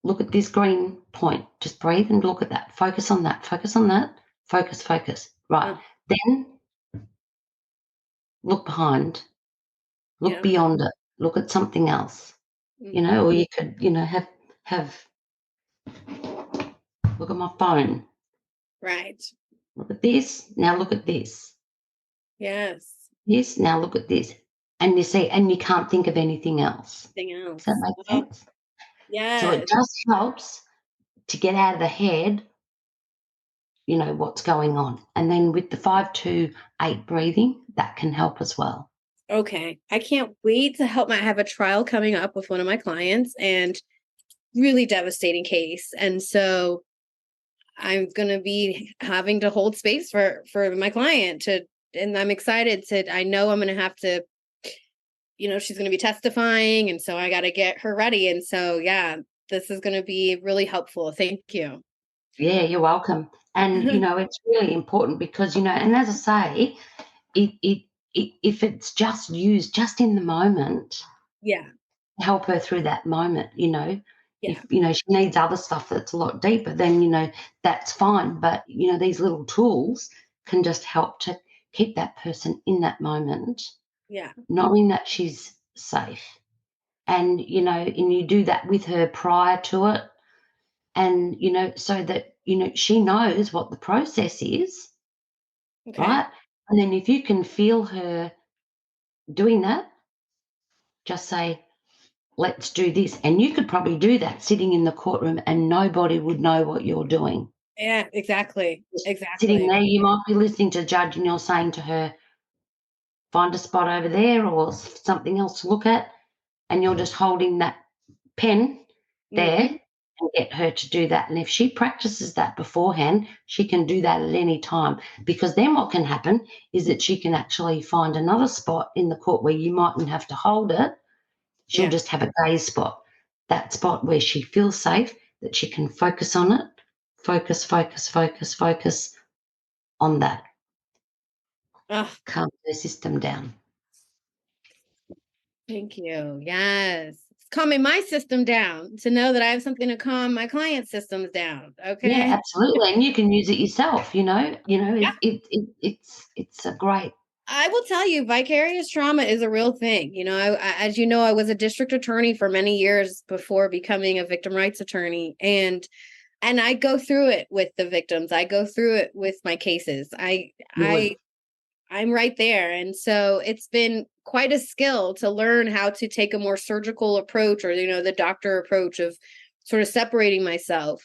look at this green point, just breathe and look at that, focus on that, focus. Right. Then look behind, look beyond it, look at something else, or you could, have look at my phone. Right. Look at this. Now look at this. Yes. Yes. Now look at this. And you see, and you can't think of anything else. Does that make sense? Yeah. So it just helps to get out of the head, what's going on. And then with the 5-2-8 breathing, that can help as well. Okay. I can't wait to help. I have a trial coming up with one of my clients and really devastating case. And so I'm going to be having to hold space for my client and I'm excited I know I'm going to have to, she's going to be testifying. And so I got to get her ready. And so, this is going to be really helpful. Thank you. Yeah, you're welcome. And, it's really important because, and as I say, if it's just used just in the moment, help her through that moment, if, she needs other stuff that's a lot deeper, then, that's fine. But, these little tools can just help to keep that person in that moment, knowing that she's safe and, and you do that with her prior to it. And, so that, she knows what the process is, Okay. right? And then if you can feel her doing that, just say, let's do this. And you could probably do that sitting in the courtroom and nobody would know what you're doing. Yeah, exactly. Just sitting Exactly. there, you might be listening to the judge and you're saying to her, find a spot over there or something else to look at. And you're just holding that pen there Mhm. and get her to do that. And if she practices that beforehand, she can do that at any time, because then what can happen is that she can actually find another spot in the court where you mightn't have to hold it. She'll Yeah. just have a gaze spot, that spot where she feels safe, that she can focus on it, focus on that, Oh, calm the system down. thank you. Yes. It's calming my system down to know that I have something to calm my client's systems down. Yeah, Okay. absolutely, and you can use it yourself. Yeah. It's a great. I will tell you, vicarious trauma is a real thing. As you know, I was a district attorney for many years before becoming a victim rights attorney. And I go through it with the victims. I go through it with my cases. Good. I'm right there. And so it's been quite a skill to learn how to take a more surgical approach, or, the doctor approach of sort of separating myself.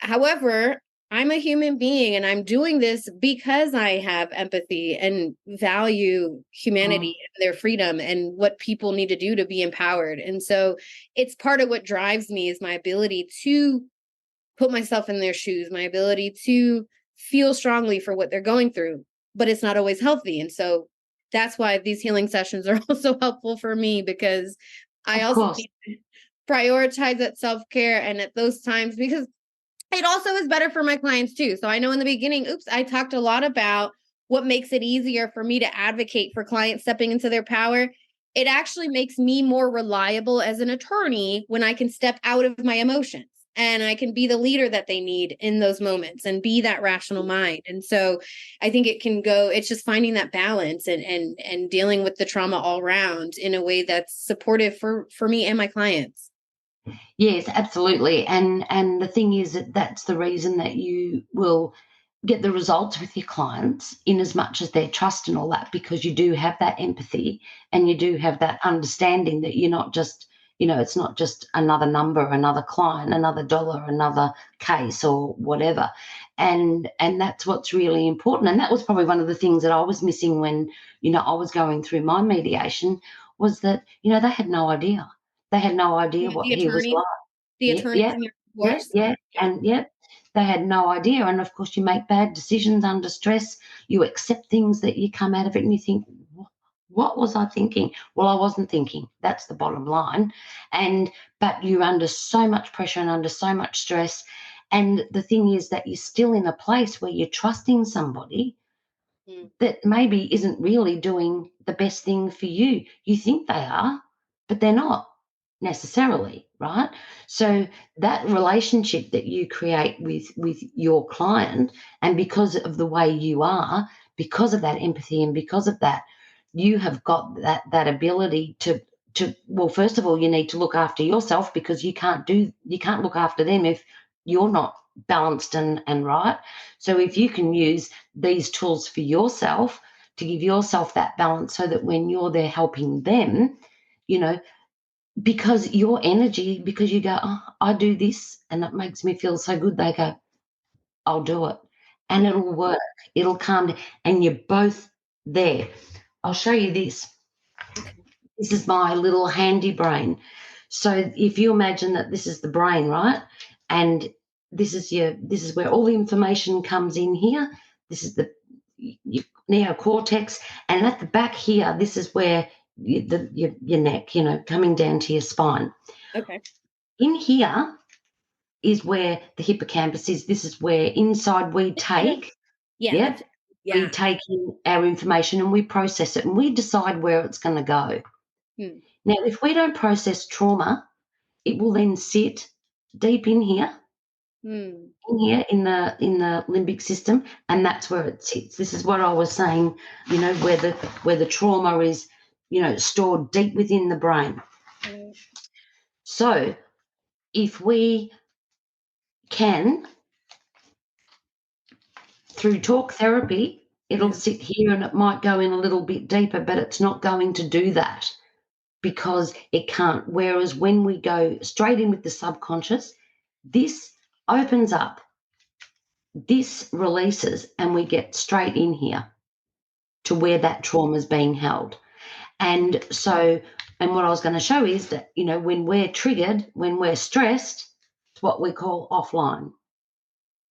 However, I'm a human being and I'm doing this because I have empathy and value humanity Mm, and their freedom and what people need to do to be empowered. And so it's part of what drives me is my ability to put myself in their shoes, my ability to feel strongly for what they're going through, but it's not always healthy. And so that's why these healing sessions are also helpful for me, because I of also course. need to prioritize that self-care and at those times, because it also is better for my clients too. So I know in the beginning, I talked a lot about what makes it easier for me to advocate for clients stepping into their power. It actually makes me more reliable as an attorney when I can step out of my emotions and I can be the leader that they need in those moments and be that rational mind. And so I think it's just finding that balance and dealing with the trauma all around in a way that's supportive for me and my clients. Yes, absolutely. And the thing is that that's the reason that you will get the results with your clients, in as much as their trust and all that, because you do have that empathy and you do have that understanding that you're not just, it's not just another number, another client, another dollar, another case or whatever. And that's what's really important. And that was probably one of the things that I was missing when, I was going through my mediation, was that, they had no idea. They had no idea The what he was attorney, like. the Yeah, attorneys yeah, in your yeah, divorce. yeah, Yeah. and yeah, they had no idea. And of course, you make bad decisions under stress. You accept things that you come out of it, and you think, What was I thinking?" Well, I wasn't thinking. That's the bottom line. But you're under so much pressure and under so much stress. And the thing is that you're still in a place where you're trusting somebody Mm. that maybe isn't really doing the best thing for you. You think they are, but they're not necessarily, right? So that relationship that you create with your client, and because of the way you are, because of that empathy and because of that, you have got that ability to well, first of all, you need to look after yourself, because you can't look after them if you're not balanced and right. So if you can use these tools for yourself to give yourself that balance, so that when you're there helping them, you know, because your energy, because you go, "Oh, I do this and it makes me feel so good," they go, "I'll do it." And Mm. it'll work. It'll calm down. And you're both there. I'll show you this. Okay. This is my little handy brain. So if you imagine that this is the brain, right? And this is where all the information comes in here. This is the your neocortex, and at the back here, this is where your neck, coming down to your spine. Okay. In here is where the hippocampus is. This is where inside we take, Yeah. yeah, we Yeah. take in our information and we process it and we decide where it's going to go. Hmm. Now, if we don't process trauma, it will then sit deep Hmm. in here in the limbic system, and that's where it sits. This is what I was saying, where the trauma is, stored deep within the brain. So if we can, through talk therapy, it'll sit here and it might go in a little bit deeper, but it's not going to do that because it can't. Whereas when we go straight in with the subconscious, this opens up, this releases, and we get straight in here to where that trauma is being held. And so, and what I was going to show is that, you know, when we're triggered, when we're stressed, it's what we call offline.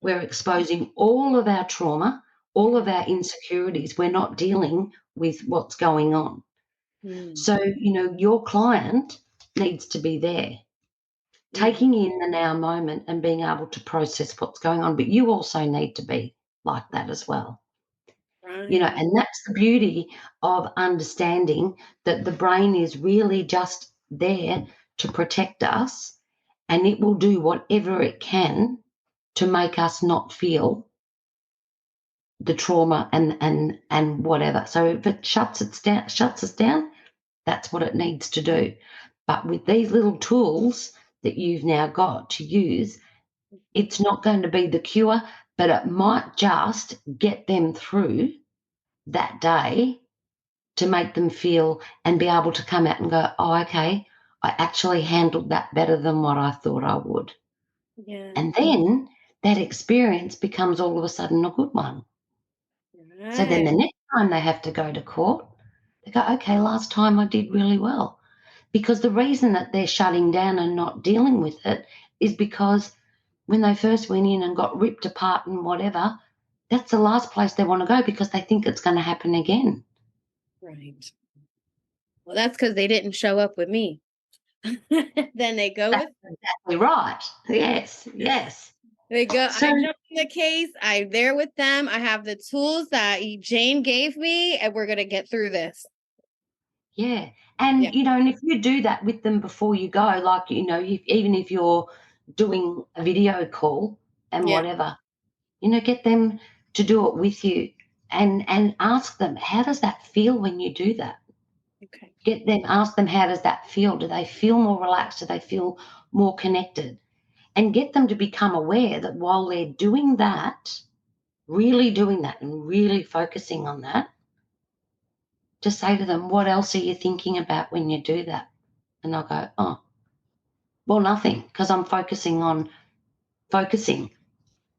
We're exposing all of our trauma, all of our insecurities. We're not dealing with what's going on. So, you know, your client needs to be there, taking in the now moment and being able to process what's going on. But you also need to be like that as well. You know, and that's the beauty of understanding that the brain is really just there to protect us, and it will do whatever it can to make us not feel the trauma and whatever. So if it shuts us down, that's what it needs to do. But with these little tools that you've now got to use, it's not going to be the cure, but it might just get them through that day to make them feel and be able to come out and go, oh, okay, I actually handled that better than what I thought I would. Yeah. And then that experience becomes all of a sudden a good one. Right. So then the next time they have to go to court, they go, okay, last time I did really well. Because the reason that they're shutting down and not dealing with it is because when they first went in and got ripped apart and whatever, that's the last place they want to go because they think it's going to happen again. Right. Well, that's because they didn't show up with me. Then they go That's exactly right. Yes, yes. They go, So, I jump in the case, I'm there with them. I have the tools that Jayne gave me, and we're gonna get through this. yeah. And, Yeah. you know, and if you do that with them before you go, like, you know, even if you're doing a video call and Yeah. whatever, you know, get them to do it with you and ask them, how does that feel when you do that? Okay. Ask them, how does that feel? Do they feel more relaxed? Do they feel more connected? And get them to become aware that while they're doing that, really doing that and really focusing on that, just say to them, what else are you thinking about when you do that? And they'll go, oh, well, nothing, because I'm focusing on focusing.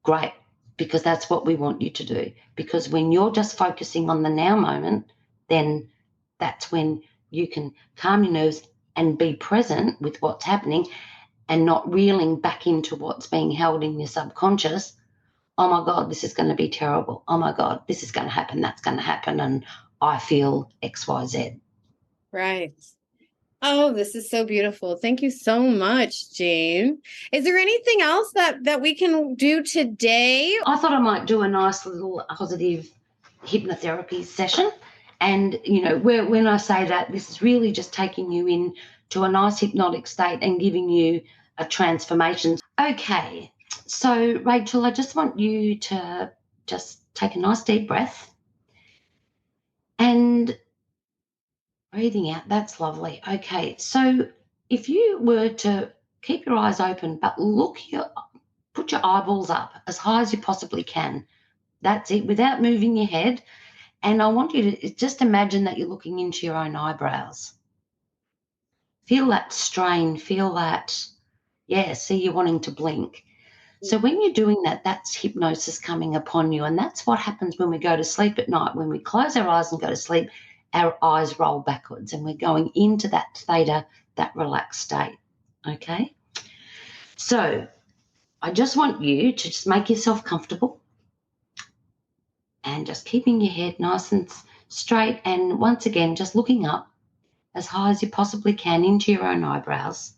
Great, because that's what we want you to do. Because when you're just focusing on the now moment, then that's when you can calm your nerves and be present with what's happening and not reeling back into what's being held in your subconscious. Oh my God, this is going to be terrible. Oh my God, this is going to happen. That's going to happen. And I feel X, Y, Z. Right. Oh, this is so beautiful. Thank you so much, Jayne. Is there anything else that we can do today? I thought I might do a nice little positive hypnotherapy session. And, you know, when I say that, this is really just taking you into a nice hypnotic state and giving you a transformation. Okay, so Rachel, I just want you to just take a nice deep breath and breathing out. That's lovely. Okay, so if you were to keep your eyes open, but put your eyeballs up as high as you possibly can. That's it, without moving your head. And I want you to just imagine that you're looking into your own eyebrows. Feel that strain, feel that, see you wanting to blink. So when you're doing that, that's hypnosis coming upon you. And that's what happens when we go to sleep at night. When we close our eyes and go to sleep, our eyes roll backwards and we're going into that theta, that relaxed state. Okay? So I just want you to just make yourself comfortable and just keeping your head nice and straight. And once again, just looking up as high as you possibly can into your own eyebrows.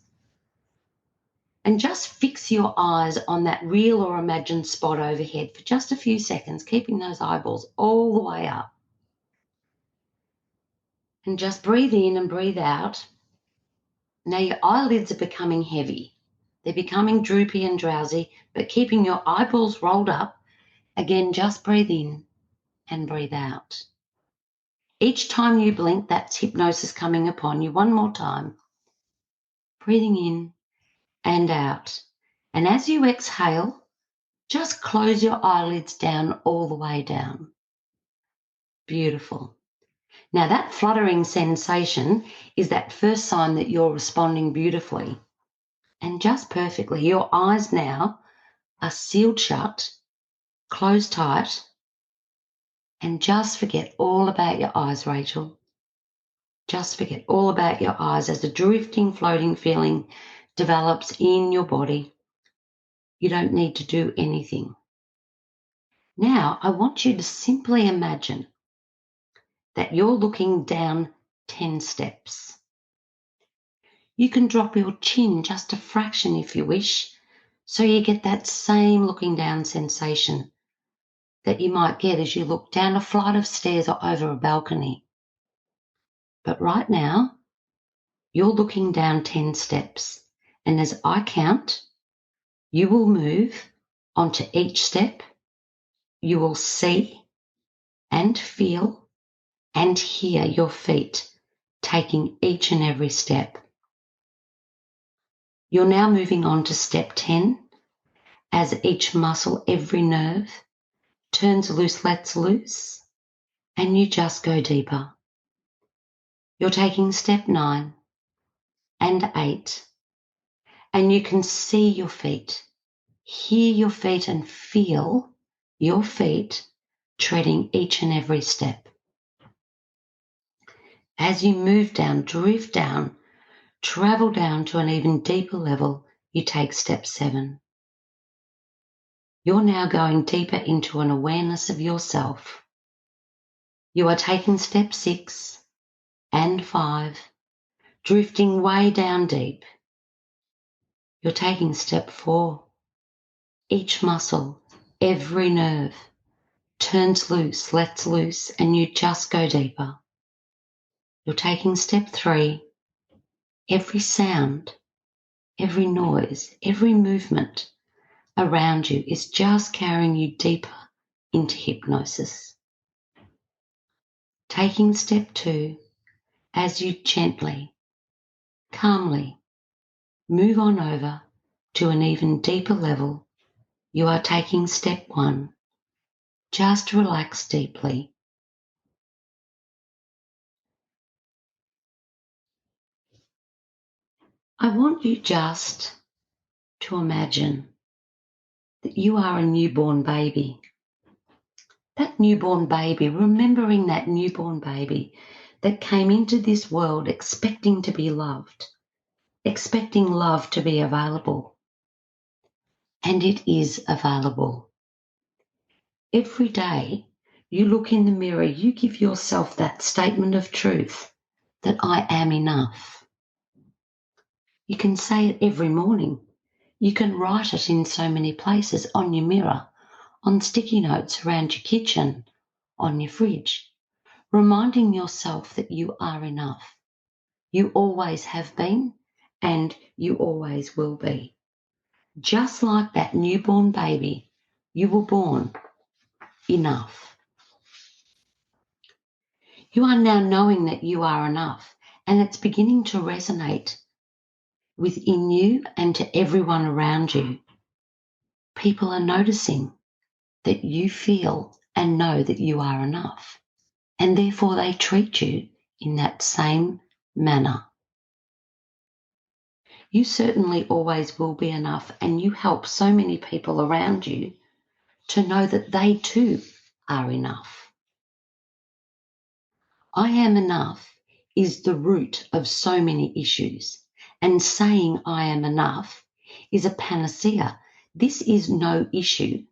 And just fix your eyes on that real or imagined spot overhead for just a few seconds, keeping those eyeballs all the way up. And just breathe in and breathe out. Now your eyelids are becoming heavy. They're becoming droopy and drowsy, but keeping your eyeballs rolled up. Again, just breathe in and breathe out. Each time you blink, that's hypnosis coming upon you. One more time. breathing in and out. And as you exhale, just close your eyelids down all the way down. Beautiful. Now that fluttering sensation is that first sign that you're responding beautifully and just perfectly. Your eyes now are sealed shut, closed tight, and just forget all about your eyes, Rachel. Just forget all about your eyes as a drifting, floating feeling develops in your body. You don't need to do anything. Now, I want you to simply imagine that you're looking down 10 steps. You can drop your chin just a fraction if you wish, so you get that same looking down sensation that you might get as you look down a flight of stairs or over a balcony. But right now, you're looking down 10 steps, and as I count, you will move onto each step. You will see and feel and hear your feet taking each and every step. You're now moving on to step 10, as each muscle, every nerve turns loose, lets loose, and you just go deeper. You're taking step 9 and 8, and you can see your feet, hear your feet, and feel your feet treading each and every step. As you move down, drift down, travel down to an even deeper level, you take step 7. You're now going deeper into an awareness of yourself. You are taking step 6 and 5, drifting way down deep. You're taking step 4. Each muscle, every nerve turns loose, lets loose, and you just go deeper. You're taking step 3. Every sound, every noise, every movement around you is just carrying you deeper into hypnosis. Taking step 2, as you gently, calmly move on over to an even deeper level, you are taking step 1. Just relax deeply. I want you just to imagine that you are a newborn baby. That newborn baby, remembering that newborn baby that came into this world expecting to be loved, expecting love to be available. And it is available. Every day you look in the mirror, you give yourself that statement of truth that I am enough. You can say it every morning. You can write it in so many places, on your mirror, on sticky notes around your kitchen, on your fridge, reminding yourself that you are enough. You always have been, and you always will be. Just like that newborn baby, you were born enough. You are now knowing that you are enough, and it's beginning to resonate within you and to everyone around you. People are noticing that you feel and know that you are enough, and therefore they treat you in that same manner. You certainly always will be enough, and you help so many people around you to know that they too are enough. I am enough is the root of so many issues, and saying I am enough is a panacea. This is no issue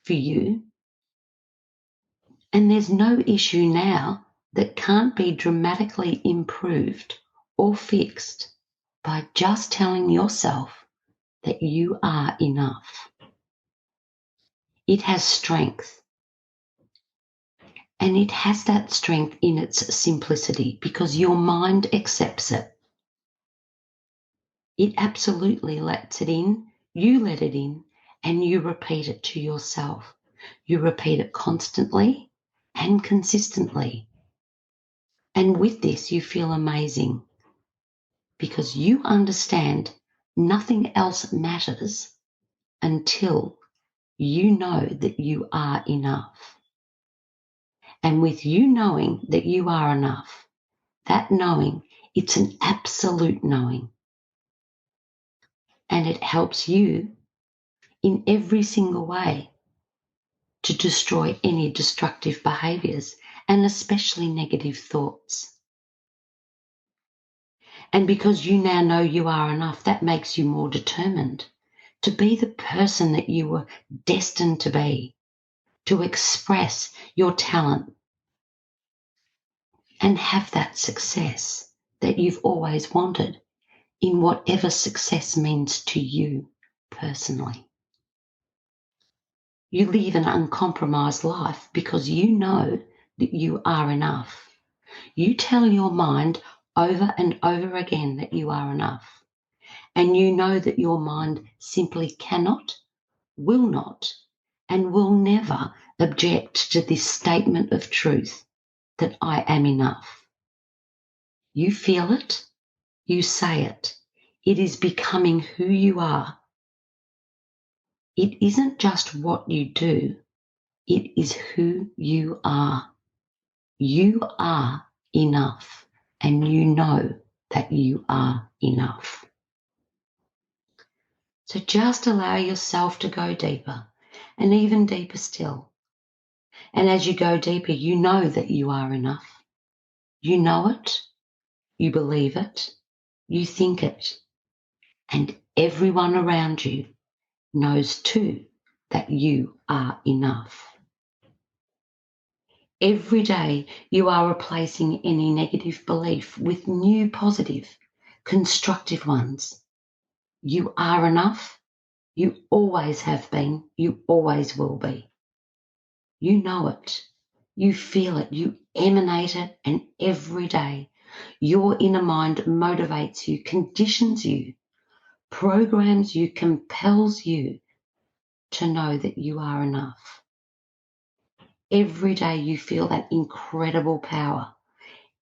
for you, and there's no issue now that can't be dramatically improved or fixed by just telling yourself that you are enough. It has strength, and it has that strength in its simplicity because your mind accepts it. It absolutely lets it in, you let it in, and you repeat it to yourself. You repeat it constantly and consistently. And with this, you feel amazing because you understand nothing else matters until you know that you are enough. And with you knowing that you are enough, that knowing, it's an absolute knowing. And it helps you in every single way to destroy any destructive behaviors and especially negative thoughts. And because you now know you are enough, that makes you more determined to be the person that you were destined to be, to express your talent and have that success that you've always wanted in whatever success means to you personally. You live an uncompromised life because you know that you are enough. You tell your mind over and over again that you are enough. And you know that your mind simply cannot, will not, and will never object to this statement of truth that I am enough. You feel it, you say it. It is becoming who you are. It isn't just what you do, it is who you are. You are enough, and you know that you are enough. So just allow yourself to go deeper and even deeper still. And as you go deeper, you know that you are enough. You know it, you believe it, you think it, and everyone around you knows too that you are enough. Every day you are replacing any negative belief with new positive, constructive ones. You are enough. You always have been. You always will be. You know it. You feel it. You emanate it. And every day your inner mind motivates you, conditions you, programs you, compels you to know that you are enough. Every day you feel that incredible power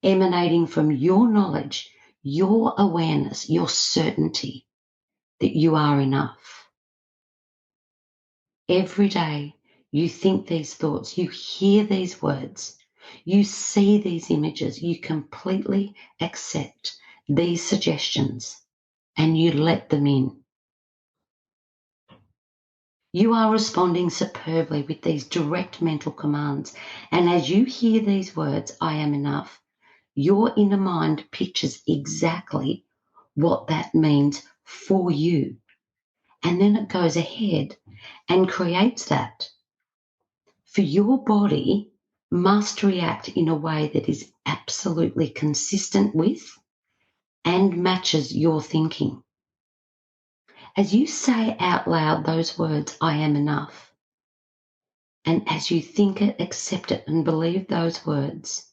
emanating from your knowledge, your awareness, your certainty that you are enough. Every day you think these thoughts, you hear these words, you see these images, you completely accept these suggestions and you let them in. You are responding superbly with these direct mental commands. And as you hear these words, I am enough, your inner mind pictures exactly what that means for you. And then it goes ahead and creates that. For your body must react in a way that is absolutely consistent with and matches your thinking. As you say out loud those words, I am enough, and as you think it, accept it, and believe those words,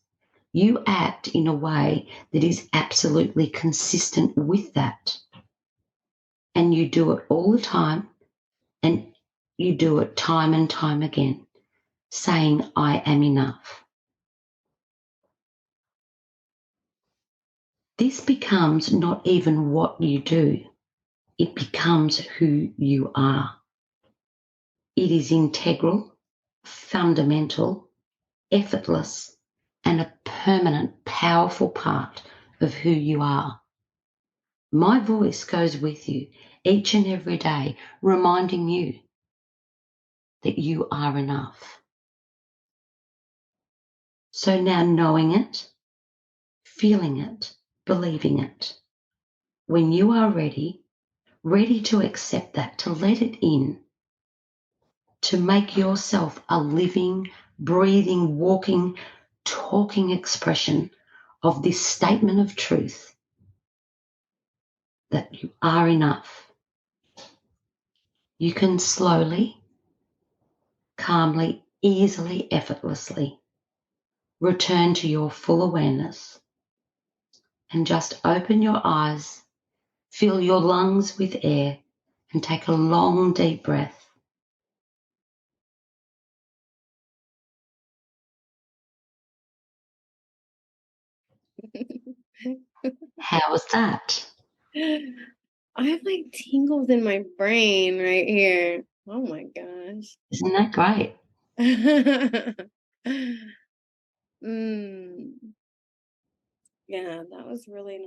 you act in a way that is absolutely consistent with that. And you do it all the time, and you do it time and time again, saying, I am enough. This becomes not even what you do, it becomes who you are. It is integral, fundamental, effortless, and a permanent, powerful part of who you are. My voice goes with you each and every day, reminding you that you are enough. So now knowing it, feeling it, believing it, when you are ready to accept that, to let it in, to make yourself a living, breathing, walking, talking expression of this statement of truth that you are enough. You can slowly, calmly, easily, effortlessly return to your full awareness and just open your eyes, fill your lungs with air, and take a long, deep breath. How was that? I have like tingles in my brain right here. Oh my gosh. Isn't that great? mm, yeah, that was really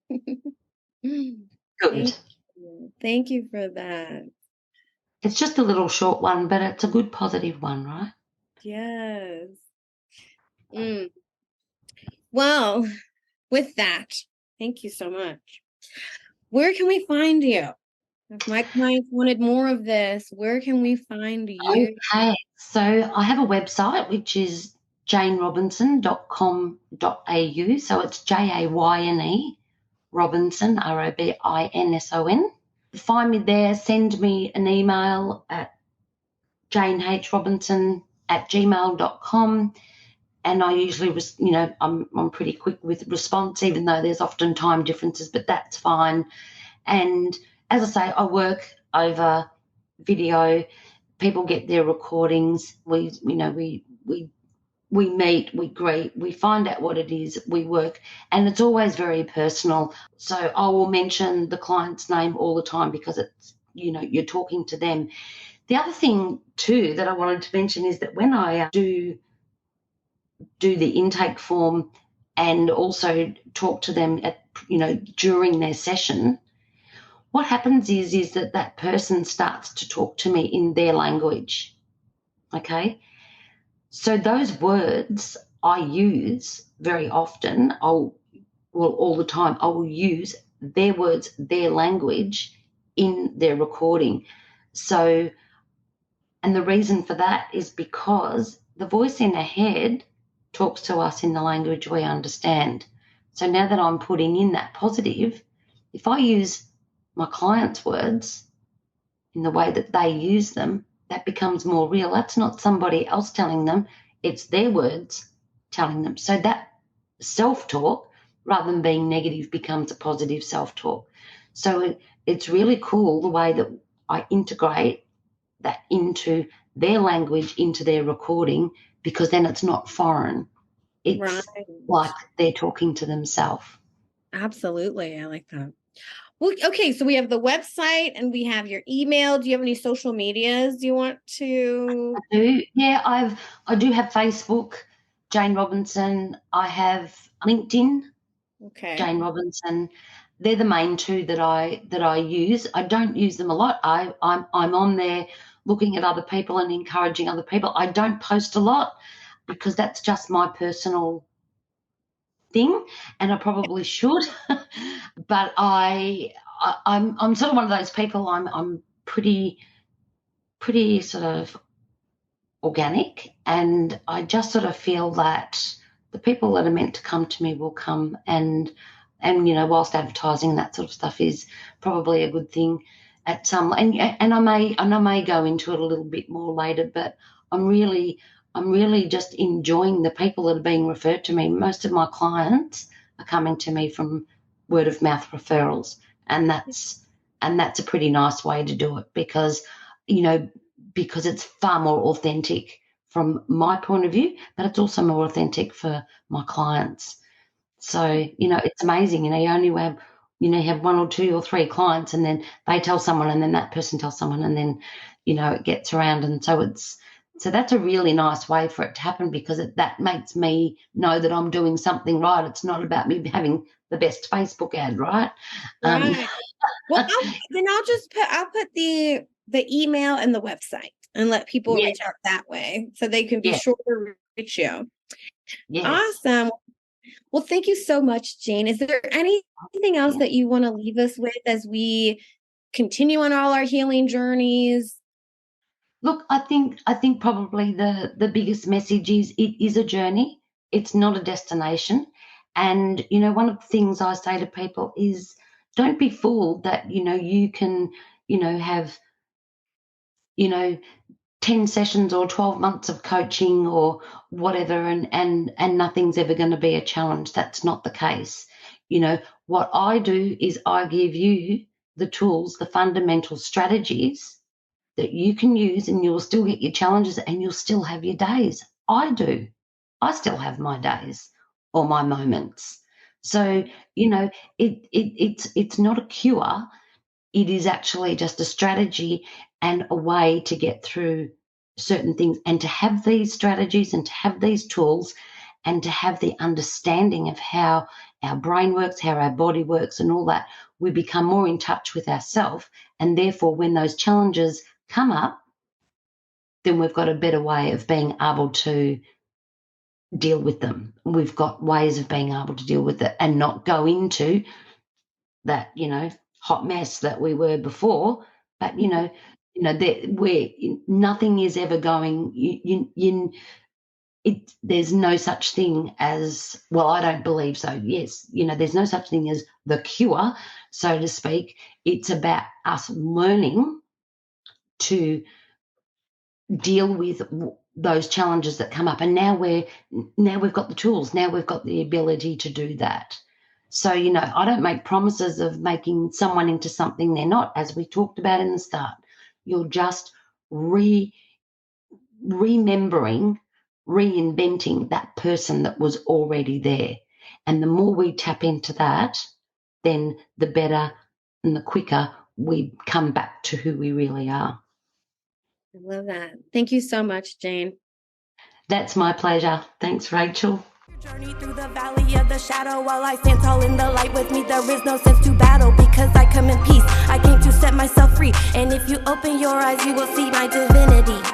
nice. Good. Thank you. Thank you for that. It's just a little short one, but it's a good positive one, right? Yes. Mm. Well, with that, thank you so much. Where can we find you? If my clients wanted more of this, where can we find you? Okay. So I have a website which is jayrobinson.com.au. So it's JAYNE Robinson, ROBINSON. Find me there, send me an email at janehrodinson@gmail.com. And I usually, I'm pretty quick with response, even though there's often time differences, but that's fine. And as I say, I work over video. People get their recordings. We meet, we greet, we find out what it is, we work, and it's always very personal. So I will mention the client's name all the time because it's, you're talking to them. The other thing too that I wanted to mention is that when I do the intake form and also talk to them during their session, what happens is that person starts to talk to me in their language. Okay. So those words I use very often, all the time, I will use their words, their language in their recording. So, and the reason for that is because the voice in our head talks to us in the language we understand. So now that I'm putting in that positive, if I use my client's words in the way that they use them, that becomes more real. That's not somebody else telling them, it's their words telling them. So that self-talk, rather than being negative, becomes a positive self-talk. So it's really cool the way that I integrate that into their language, into their recording, because then it's not foreign. It's Right. like they're talking to themselves. Absolutely. I like that. Well, okay, so we have the website and we have your email. Do you have any social medias you want to? I do. Yeah, I do have Facebook, Jayne Robinson. I have LinkedIn, Okay. Jayne Robinson. They're the main two that I use. I don't use them a lot. I'm on there looking at other people and encouraging other people. I don't post a lot because that's just my personal thing, and I probably should. But I'm sort of one of those people. I'm pretty sort of organic, and I just sort of feel that the people that are meant to come to me will come, and whilst advertising and that sort of stuff is probably a good thing at some, and I may go into it a little bit more later, but I'm really just enjoying the people that are being referred to me. Most of my clients are coming to me from word of mouth referrals, and that's a pretty nice way to do it because because it's far more authentic from my point of view, but it's also more authentic for my clients. So, it's amazing. You only have, you have one or two or three clients, and then they tell someone, and then that person tells someone, and then, it gets around. And so that's a really nice way for it to happen because that makes me know that I'm doing something right. It's not about me having the best Facebook ad, right? Right. Well, I'll put the email and the website and let people Yeah, reach out that way so they can be yeah, sure to reach you. yes. Awesome. Well, thank you so much, Jayne. Is there anything else Yeah. that you want to leave us with as we continue on all our healing journeys? Look, I think probably the biggest message is it is a journey. It's not a destination. And one of the things I say to people is don't be fooled that you can have 10 sessions or 12 months of coaching or whatever and nothing's ever going to be a challenge. That's not the case. What I do is I give you the tools, the fundamental strategies that you can use, and you'll still get your challenges and you'll still have your days. I do. I still have my days or my moments. So, it's not a cure. It is actually just a strategy and a way to get through certain things, and to have these strategies and to have these tools and to have the understanding of how our brain works, how our body works and all that, we become more in touch with ourselves. And therefore, when those challenges come up, then we've got a better way of being able to deal with them. We've got ways of being able to deal with it and not go into that, hot mess that we were before. But, nothing is ever going, there's no such thing as, well, I don't believe so. Yes, there's no such thing as the cure, so to speak. It's about us learning to deal with those challenges that come up. And now we've got the tools. Now we've got the ability to do that. So, I don't make promises of making someone into something they're not, as we talked about in the start. You're just remembering, reinventing that person that was already there. And the more we tap into that, then the better and the quicker we come back to who we really are. I love that. Thank you so much, Jayne. That's my pleasure. Thanks, Rachel. Journey through the valley of the shadow while I stand tall in the light with me. There is no sense to battle because I come in peace. I came to set myself free. And if you open your eyes, you will see my divinity.